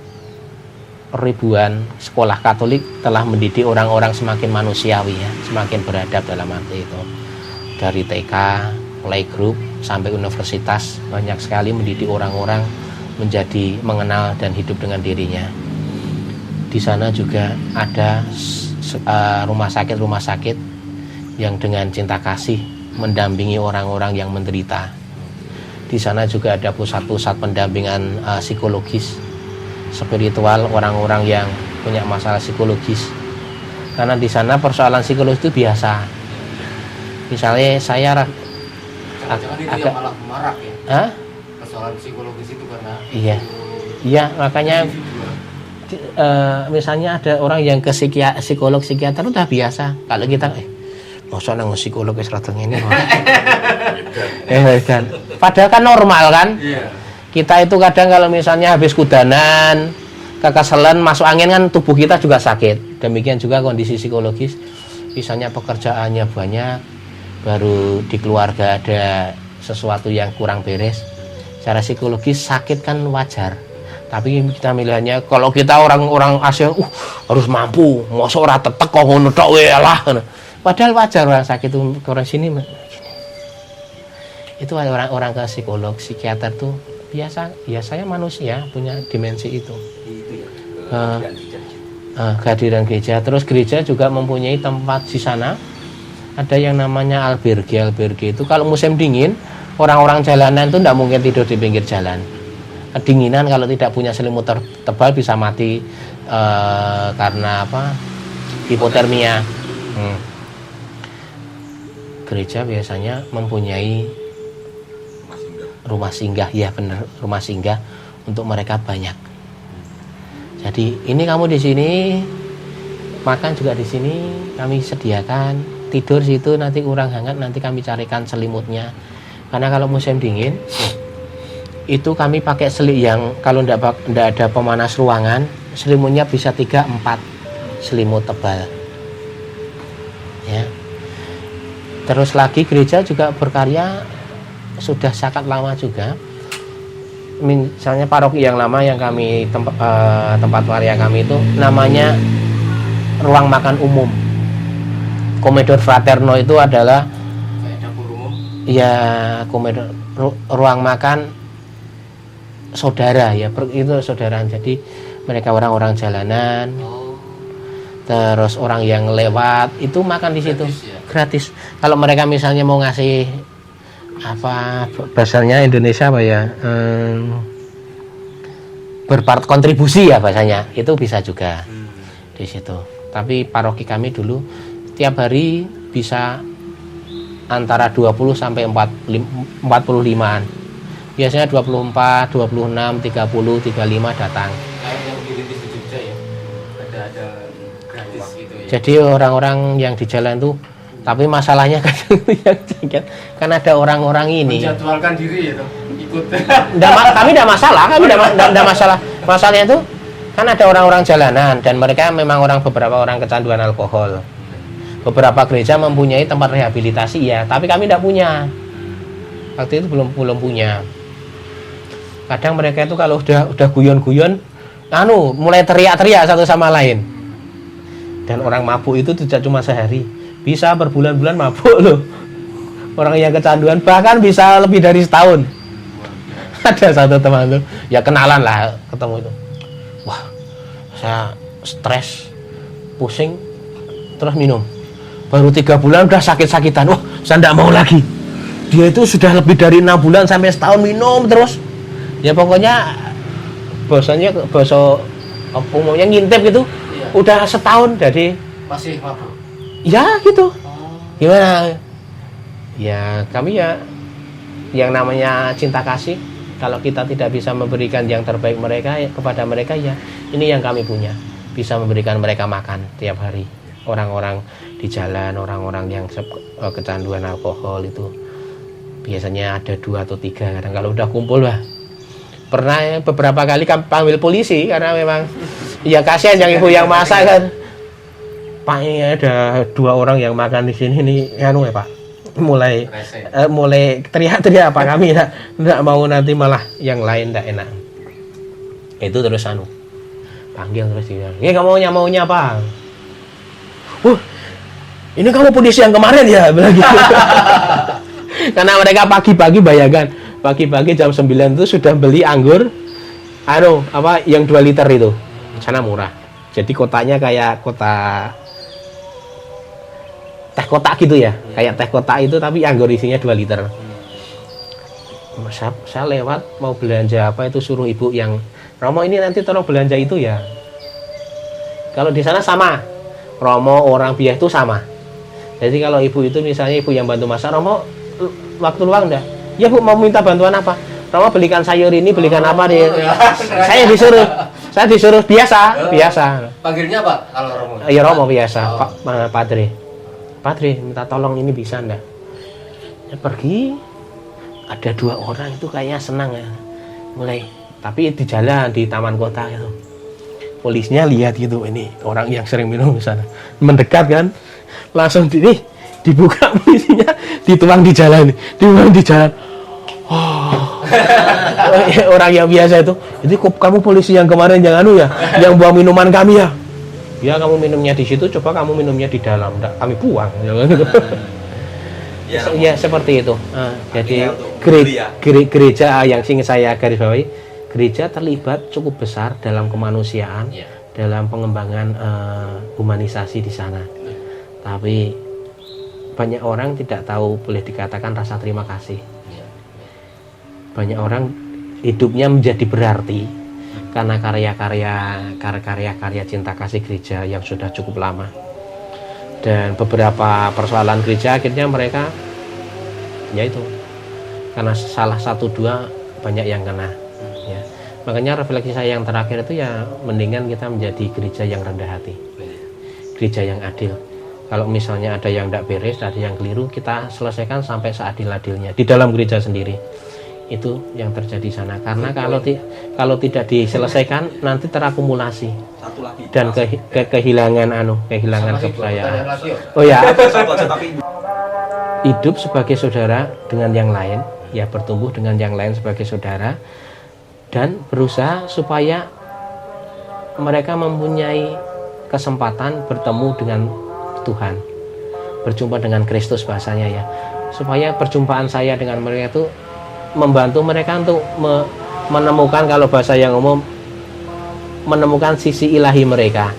ribuan sekolah Katolik telah mendidik orang-orang semakin manusiawi ya, semakin beradab dalam arti itu. Dari TK, playgroup sampai universitas banyak sekali mendidik orang-orang menjadi mengenal dan hidup dengan dirinya. Di sana juga ada rumah sakit yang dengan cinta kasih mendampingi orang-orang yang menderita. Di sana juga ada pusat-pusat pendampingan psikologis, spiritual, orang-orang yang punya masalah psikologis. Karena di sana persoalan psikologis itu biasa. Misalnya saya jangan itu yang malah marak ya. Persoalan psikologis itu karena iya makanya misalnya ada orang yang ke psikolog psikiater udah biasa. Kalau kita masa nang psikolog wis rada ngene kan. Padahal kan normal kan. Kita itu kadang kalau misalnya habis kudanan, kekeselan, masuk angin kan tubuh kita juga sakit. Demikian juga kondisi psikologis. Misalnya pekerjaannya banyak, baru di keluarga ada sesuatu yang kurang beres. Secara psikologis sakit kan wajar. Tapi kita milihnya kalau kita orang-orang Asia harus mampu, mosok ora tetek kok ngono tok wae lah. Padahal wajar orang sakit itu orang sini. Itu orang ke psikolog, psikiater tuh biasanya manusia punya dimensi itu. kehadiran gereja. Terus gereja juga mempunyai tempat di sana. Ada yang namanya alberge. Alberge itu kalau musim dingin, orang-orang jalanan itu tidak mungkin tidur di pinggir jalan. Kedinginan kalau tidak punya selimut tebal bisa mati karena apa? Hipotermia. Gereja biasanya mempunyai rumah singgah, ya benar, rumah singgah untuk mereka banyak. Jadi ini kamu di sini, makan juga di sini kami sediakan, tidur situ nanti kurang hangat nanti kami carikan selimutnya. Karena kalau musim dingin itu kami pakai selimut yang kalau tidak ada pemanas ruangan, selimutnya bisa 3-4 selimut tebal. Ya. Terus lagi gereja juga berkarya sudah sangat lama juga. Misalnya paroki yang lama yang kami tempat karya kami itu namanya ruang makan umum. Comedor Fraterno itu adalah dapur umum. Ya, komedor ruang makan saudara ya, itu saudaraan. Jadi mereka orang-orang jalanan. Terus orang yang lewat itu makan di situ gratis. Kalau mereka misalnya mau ngasih apa bahasanya Indonesia apa ya, berkontribusi ya bahasanya, itu bisa juga di situ. Tapi paroki kami dulu tiap hari bisa antara 20 sampai 45-an. Biasanya 24, 26, 30, 35 datang. Kayak yang dirintis di Jogja ya. Ada gratis gitu ya. Jadi orang-orang yang di jalan tuh, tapi masalahnya kadang yang jagat kan ada orang-orang ini. Menjadwalkan diri ya toh, ikut. Kami tidak masalah, kami tidak masalah. Masalahnya itu kan ada orang-orang jalanan dan mereka memang beberapa orang kecanduan alkohol. Beberapa gereja mempunyai tempat rehabilitasi ya, tapi kami tidak punya. Waktu itu belum punya. Kadang mereka itu kalau udah guyon-guyon, mulai teriak-teriak satu sama lain. Dan orang mabuk itu tidak cuma sehari, bisa berbulan-bulan mabuk loh. Orang yang kecanduan bahkan bisa lebih dari setahun. Ada satu teman tuh, ya kenalan lah, ketemu itu. Wah, saya stres, pusing, terus minum. Baru 3 bulan udah sakit-sakitan. Wah, saya tidak mau lagi. Dia itu sudah lebih dari 6 bulan sampai setahun minum terus. Ya pokoknya bahasa umumnya ngintip gitu. Iya. Udah setahun jadi Masih mabuk. ya gitu. Gimana? Ya kami ya yang namanya cinta kasih. Kalau kita tidak bisa memberikan yang terbaik kepada mereka ya ini yang kami punya. Bisa memberikan mereka makan tiap hari. Orang-orang di jalan, orang-orang yang kecanduan alkohol itu biasanya ada 2 atau 3. Kadang kalau udah kumpul lah. Pernah beberapa kali kami panggil polisi karena memang ya kasihan yang ibu yang masak kan. Pak, ini ada 2 orang yang makan di sini nih, ya Pak. Mulai teriak-teriak apa kami enggak mau nanti malah yang lain enggak enak. Itu terus panggil terus dia. "Ya kamu maunya apa?" Ini kamu polisi yang kemarin ya, bilang gitu. Karena mereka pagi-pagi bayangkan, pagi-pagi jam 9 itu sudah beli anggur yang 2 liter itu. Sana murah. Jadi kotanya kayak kota teh kotak gitu ya. Kayak teh kotak itu tapi anggur isinya 2 liter. Saya lewat mau belanja apa itu suruh ibu yang, "Romo ini nanti tolong belanja itu ya." Kalau di sana sama. Romo orang biaya itu sama. Jadi kalau ibu itu misalnya ibu yang bantu masak, "Romo waktu luang enggak?" "Ya Bu, mau minta bantuan apa?" "Romo belikan sayur ini, belikan apa deh." Saya disuruh biasa. Panggilnya apa kalau Romo? Ya Romo biasa, Padre minta tolong ini bisa enggak? Ya, pergi. Ada 2 orang itu kayaknya senang ya. Mulai, tapi di jalan di taman kota itu. Polisnya lihat gitu, ini orang yang sering minum di sana. Mendekat kan, langsung dibuka polisinya, dituang di jalan. Orang yang biasa itu, "Jadi kamu polisi yang kemarin yang yang buang minuman kami ya?" "Ya kamu minumnya di situ, coba kamu minumnya di dalam, enggak kami buang." Ya seperti itu. Jadi gereja yang ingin saya garis bawahi, gereja terlibat cukup besar dalam kemanusiaan, dalam pengembangan humanisasi di sana. Tapi banyak orang tidak tahu, boleh dikatakan rasa terima kasih. Banyak orang hidupnya menjadi berarti karena karya-karya cinta kasih gereja yang sudah cukup lama. Dan beberapa persoalan gereja akhirnya mereka yaitu karena salah satu dua banyak yang kena ya. Makanya refleksi saya yang terakhir itu ya mendingan kita menjadi gereja yang rendah hati, gereja yang adil. Kalau misalnya ada yang tidak beres, ada yang keliru, kita selesaikan sampai seadil-adilnya di dalam gereja sendiri. Itu yang terjadi sana. Karena kalau tidak diselesaikan nanti terakumulasi Satu lagi. dan kehilangan kepercayaan. Oh ya, hidup sebagai saudara dengan yang lain, ya bertumbuh dengan yang lain sebagai saudara, dan berusaha supaya mereka mempunyai kesempatan bertemu dengan Tuhan, berjumpa dengan Kristus bahasanya ya, supaya perjumpaan saya dengan mereka itu membantu mereka untuk menemukan, kalau bahasa yang umum, menemukan sisi ilahi mereka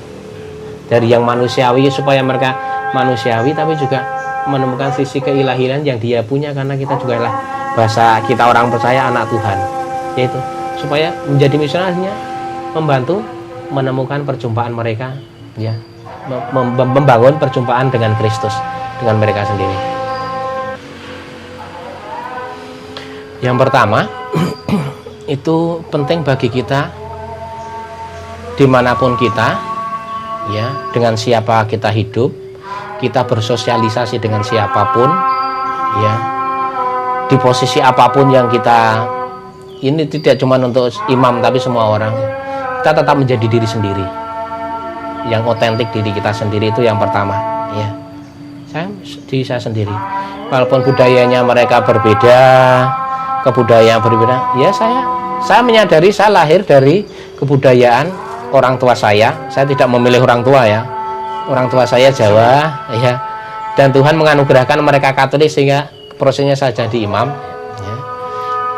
dari yang manusiawi, supaya mereka manusiawi tapi juga menemukan sisi keilahian yang dia punya, karena kita juga lah bahasa kita orang percaya anak Tuhan, yaitu supaya menjadi misionarnya membantu menemukan perjumpaan mereka ya, membangun perjumpaan dengan Kristus, dengan mereka sendiri. Yang pertama itu penting bagi kita dimanapun kita ya, dengan siapa kita hidup, kita bersosialisasi dengan siapapun ya, di posisi apapun yang kita, ini tidak cuma untuk imam tapi semua orang, kita tetap menjadi diri sendiri yang otentik, diri kita sendiri. Itu yang pertama ya. Saya sendiri, walaupun budayanya mereka berbeda, kebudayaan berbeda ya, saya menyadari saya lahir dari kebudayaan orang tua saya tidak memilih orang tua ya, orang tua saya Jawa ya, dan Tuhan menganugerahkan mereka Katolik sehingga prosesnya saya jadi imam ya.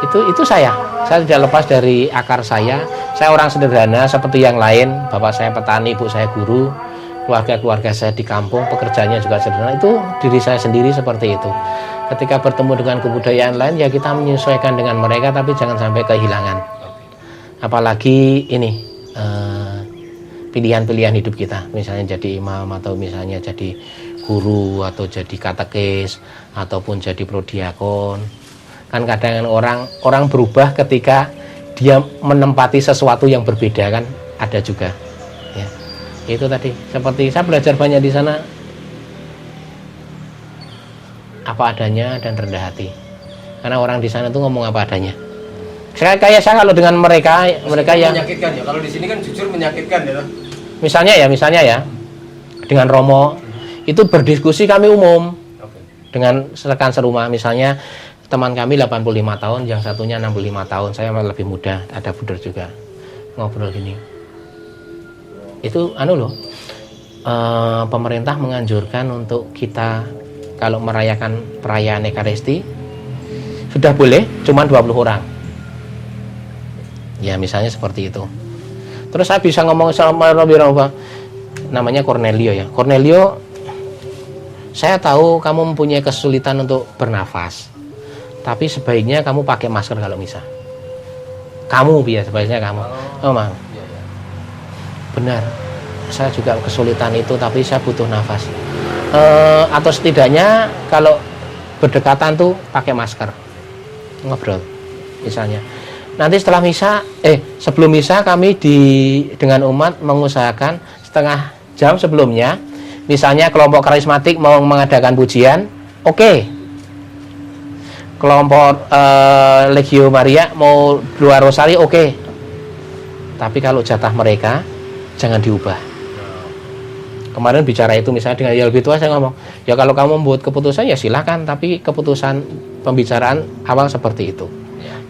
Itu saya tidak lepas dari akar saya orang sederhana seperti yang lain, bapak saya petani, ibu saya guru, keluarga saya di kampung, pekerjaannya juga sederhana. Itu diri saya sendiri seperti itu. Ketika bertemu dengan kebudayaan lain ya kita menyesuaikan dengan mereka, tapi jangan sampai kehilangan. Apalagi ini pilihan-pilihan hidup kita, misalnya jadi imam, atau misalnya jadi guru, atau jadi katekis, ataupun jadi prodiakon. Kan kadang orang berubah ketika dia menempati sesuatu yang berbeda, kan ada juga ya. Itu tadi seperti saya belajar banyak di sana, apa adanya dan rendah hati, karena orang di sana tuh ngomong apa adanya. Kayak saya kalau dengan mereka yang menyakitkan ya, kalau di sini kan jujur menyakitkan ya. Misalnya ya dengan Romo itu berdiskusi kami umum dengan rekan serumah, misalnya teman kami 85 tahun, yang satunya 65 tahun, saya lebih muda, ada Buder juga, ngobrol gini. Itu pemerintah menganjurkan untuk kita kalau merayakan perayaan Ekaristi sudah boleh cuma 20 orang. Ya misalnya seperti itu. Terus saya bisa ngomong sama namanya Cornelio ya. Cornelio, saya tahu kamu mempunyai kesulitan untuk bernafas, tapi sebaiknya kamu pakai masker kalau bisa. Kamu sebaiknya kamu. Oh, Mang. Benar. Saya juga kesulitan itu, tapi saya butuh nafas. Atau setidaknya kalau berdekatan tuh pakai masker, ngobrol misalnya. Nanti setelah misa, sebelum misa kami dengan umat mengusahakan setengah jam sebelumnya, misalnya kelompok karismatik mau mengadakan pujian, oke. Kelompok Legio Maria mau dua rosari, oke. Tapi kalau jatah mereka jangan diubah. Kemarin bicara itu misalnya dengan yang lebih tua, saya ngomong, ya kalau kamu membuat keputusan ya silakan, tapi keputusan pembicaraan awal seperti itu.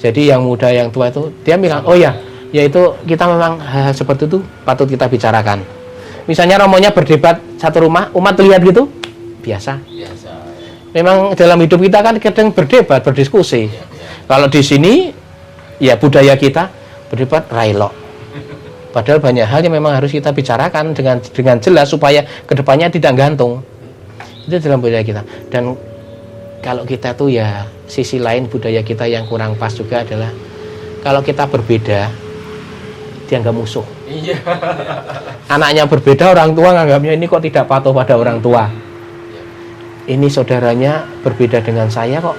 Jadi yang muda yang tua itu dia bilang, oh ya, yaitu kita memang hal seperti itu patut kita bicarakan. Misalnya romonya berdebat satu rumah, umat lihat gitu, biasa. Memang dalam hidup kita kan kadang berdebat, berdiskusi. Kalau di sini ya budaya kita berdebat railok. Padahal banyak hal yang memang harus kita bicarakan dengan jelas supaya kedepannya tidak gantung. Itu dalam budaya kita. Dan kalau kita tuh ya sisi lain budaya kita yang kurang pas juga adalah kalau kita berbeda dianggap musuh. Iya. Anaknya berbeda, orang tua nganggapnya ini kok tidak patuh pada orang tua. Ini saudaranya berbeda dengan saya kok.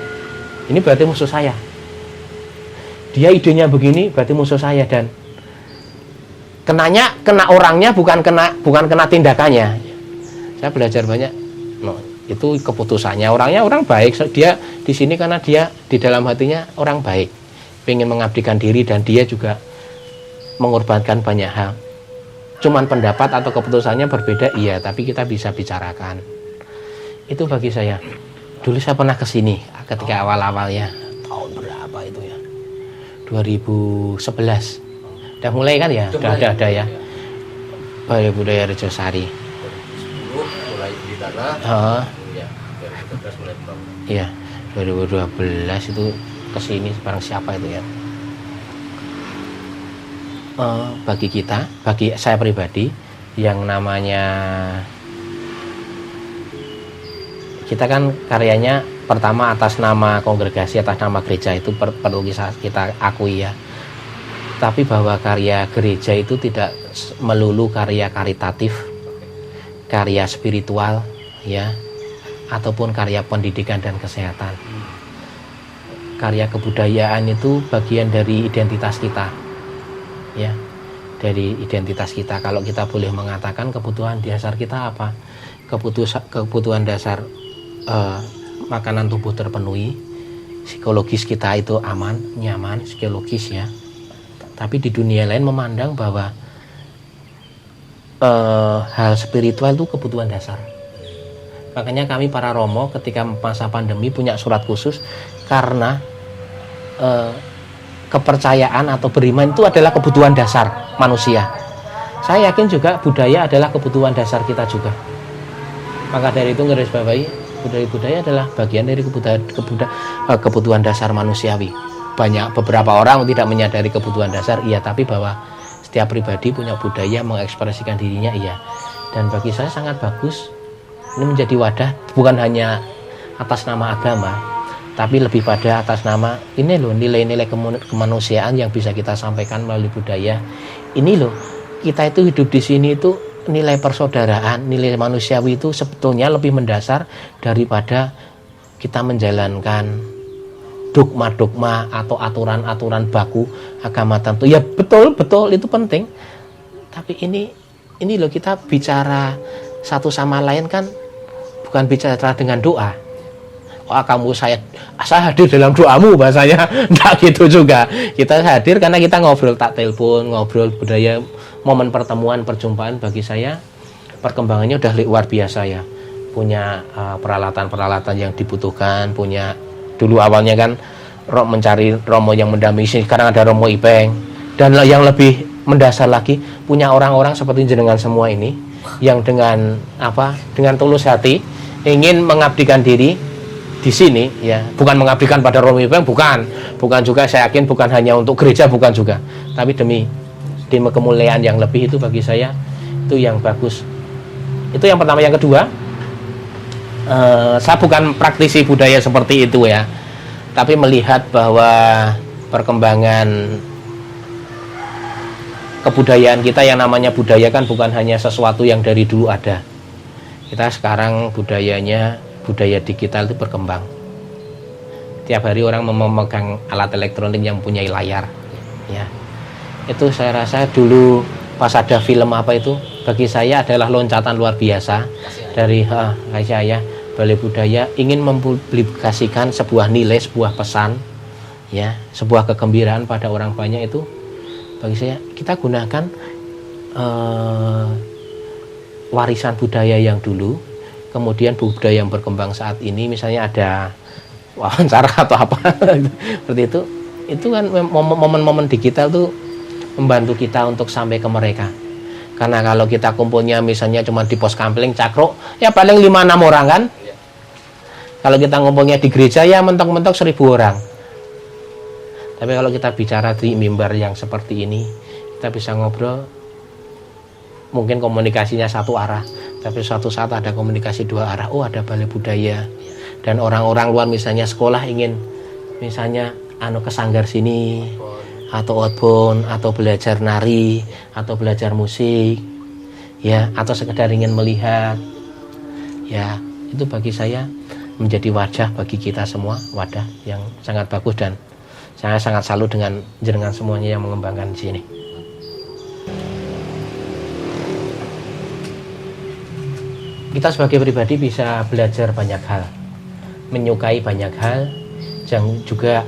Ini berarti musuh saya. Dia idenya begini berarti musuh saya, dan kena orangnya bukan kena tindakannya. Saya belajar banyak. Itu keputusannya. Orang baik. Dia di sini karena dia di dalam hatinya orang baik, pengen mengabdikan diri, dan dia juga mengorbankan banyak hal. Cuman pendapat atau keputusannya berbeda, iya, tapi kita bisa bicarakan. Itu bagi saya. Dulu saya pernah kesini ketika awal-awalnya, tahun berapa itu ya? 2011. Udah mulai kan ya? Udah ada ya. Balai Budaya Rejosari. 2010 mulai di tanah. Ya, 2013 mulai pulang. Iya, 2012 itu kesini bareng siapa itu ya? Bagi saya pribadi, yang namanya kita kan karyanya pertama atas nama kongregasi, atas nama gereja, itu perlu kita akui ya. Tapi bahwa karya gereja itu tidak melulu karya karitatif, karya spiritual ya, ataupun karya pendidikan dan kesehatan. Karya kebudayaan itu bagian dari identitas kita ya, dari identitas kita. Kalau kita boleh mengatakan kebutuhan dasar kita apa? Kebutuhan dasar makanan tubuh terpenuhi, psikologis kita itu aman, nyaman, psikologis ya. Tapi di dunia lain memandang bahwa hal spiritual itu kebutuhan dasar. Makanya kami para Romo ketika masa pandemi punya surat khusus, karena kepercayaan atau beriman itu adalah kebutuhan dasar manusia. Saya yakin juga budaya adalah kebutuhan dasar kita juga. Maka dari itu garisbawahi, budaya adalah bagian dari kebutuhan dasar manusiawi. Beberapa orang tidak menyadari kebutuhan dasar, iya, tapi bahwa setiap pribadi punya budaya mengekspresikan dirinya, iya. Dan bagi saya sangat bagus ini menjadi wadah, bukan hanya atas nama agama, tapi lebih pada atas nama ini loh, nilai-nilai kemanusiaan yang bisa kita sampaikan melalui budaya. Ini loh, kita itu hidup di sini itu nilai persaudaraan, nilai manusiawi itu sebetulnya lebih mendasar daripada kita menjalankan dogma-dogma atau aturan-aturan baku agama tertentu. Ya betul itu penting. Tapi ini loh, kita bicara satu sama lain kan bukan bicara dengan doa. Wah, saya hadir dalam doamu, bahasanya enggak gitu juga. Kita hadir karena kita ngobrol, tak telepon, ngobrol budaya, momen pertemuan, perjumpaan. Bagi saya perkembangannya udah luar biasa ya. Punya peralatan-peralatan yang dibutuhkan, punya dulu awalnya kan mencari Romo yang mendampingi, sekarang ada Romo Ipeng, dan yang lebih mendasar lagi punya orang-orang seperti jenengan semua ini yang dengan tulus hati ingin mengabdikan diri di sini ya, bukan mengabdikan pada Romo Ipeng, bukan juga, saya yakin bukan hanya untuk gereja, bukan juga, tapi demi kemuliaan yang lebih. Itu bagi saya itu yang bagus. Itu yang pertama. Yang kedua, saya bukan praktisi budaya seperti itu ya, tapi melihat bahwa perkembangan kebudayaan kita, yang namanya budaya kan bukan hanya sesuatu yang dari dulu ada. Kita sekarang budaya digital itu berkembang. Tiap hari orang memegang alat elektronik yang punya layar ya. Itu saya rasa dulu pas ada film apa itu, bagi saya adalah loncatan luar biasa dari saya. Balai Budaya ingin mempublikasikan sebuah nilai, sebuah pesan ya, sebuah kegembiraan pada orang banyak. Itu bagi saya kita gunakan warisan budaya yang dulu, kemudian budaya yang berkembang saat ini. Misalnya ada wawancara atau apa seperti itu kan momen-momen digital tuh membantu kita untuk sampai ke mereka. Karena kalau kita kumpulnya misalnya cuma di pos kampling Cakro, ya paling 5-6 orang kan. Kalau kita ngumpulnya di gereja ya mentok-mentok 1000 orang. Tapi kalau kita bicara di mimbar yang seperti ini, kita bisa ngobrol mungkin komunikasinya satu arah, tapi suatu saat ada komunikasi dua arah. Oh, ada balai budaya, dan orang-orang luar misalnya sekolah ingin misalnya ke sanggar sini, atau outbound, atau belajar nari, atau belajar musik, ya, atau sekedar ingin melihat, ya, itu bagi saya menjadi wajah bagi kita semua, wadah yang sangat bagus, dan saya sangat salut dengan jenengan semuanya yang mengembangkan di sini. Kita sebagai pribadi bisa belajar banyak hal, menyukai banyak hal, dan juga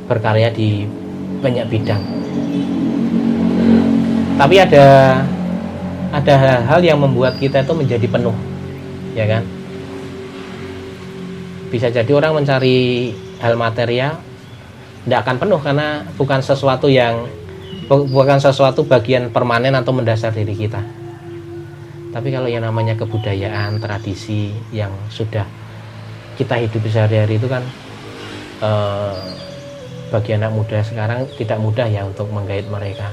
berkarya di banyak bidang. Tapi ada hal-hal yang membuat kita itu menjadi penuh, ya kan? Bisa jadi orang mencari hal material tidak akan penuh karena bukan sesuatu bagian permanen atau mendasar diri kita. Tapi kalau yang namanya kebudayaan, tradisi yang sudah kita hidup sehari-hari itu kan bagi anak muda sekarang tidak mudah ya untuk menggait mereka.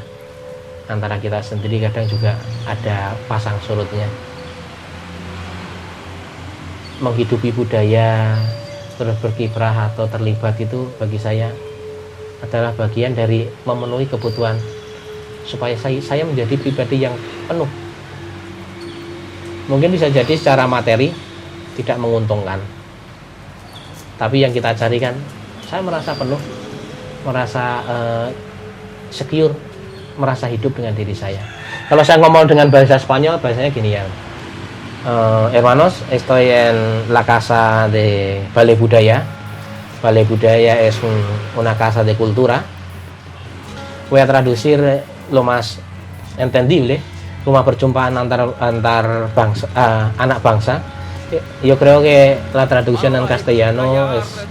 Antara kita sendiri kadang juga ada pasang surutnya. Menghidupi budaya, terus berkiprah atau terlibat itu bagi saya adalah bagian dari memenuhi kebutuhan supaya saya menjadi pribadi yang penuh. Mungkin bisa jadi secara materi tidak menguntungkan, tapi yang kita cari kan saya merasa penuh, merasa secure, merasa hidup dengan diri saya. Kalau saya ngomong dengan bahasa Spanyol, bahasanya gini ya. Hermanos, estoy en la casa de Balai Budaya. Balai Budaya es una casa de cultura. Voy a traducir lo más entendible. Rumah perjumpaan antar bangsa, anak bangsa. Yo creo que la traducción en castellano es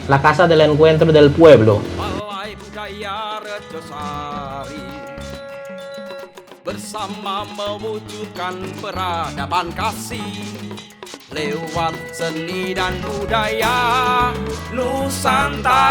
la casa del encuentro del pueblo. Balai Budaya Rejosari bersama mewujudkan peradaban kasih lewat seni dan budaya Nusantara.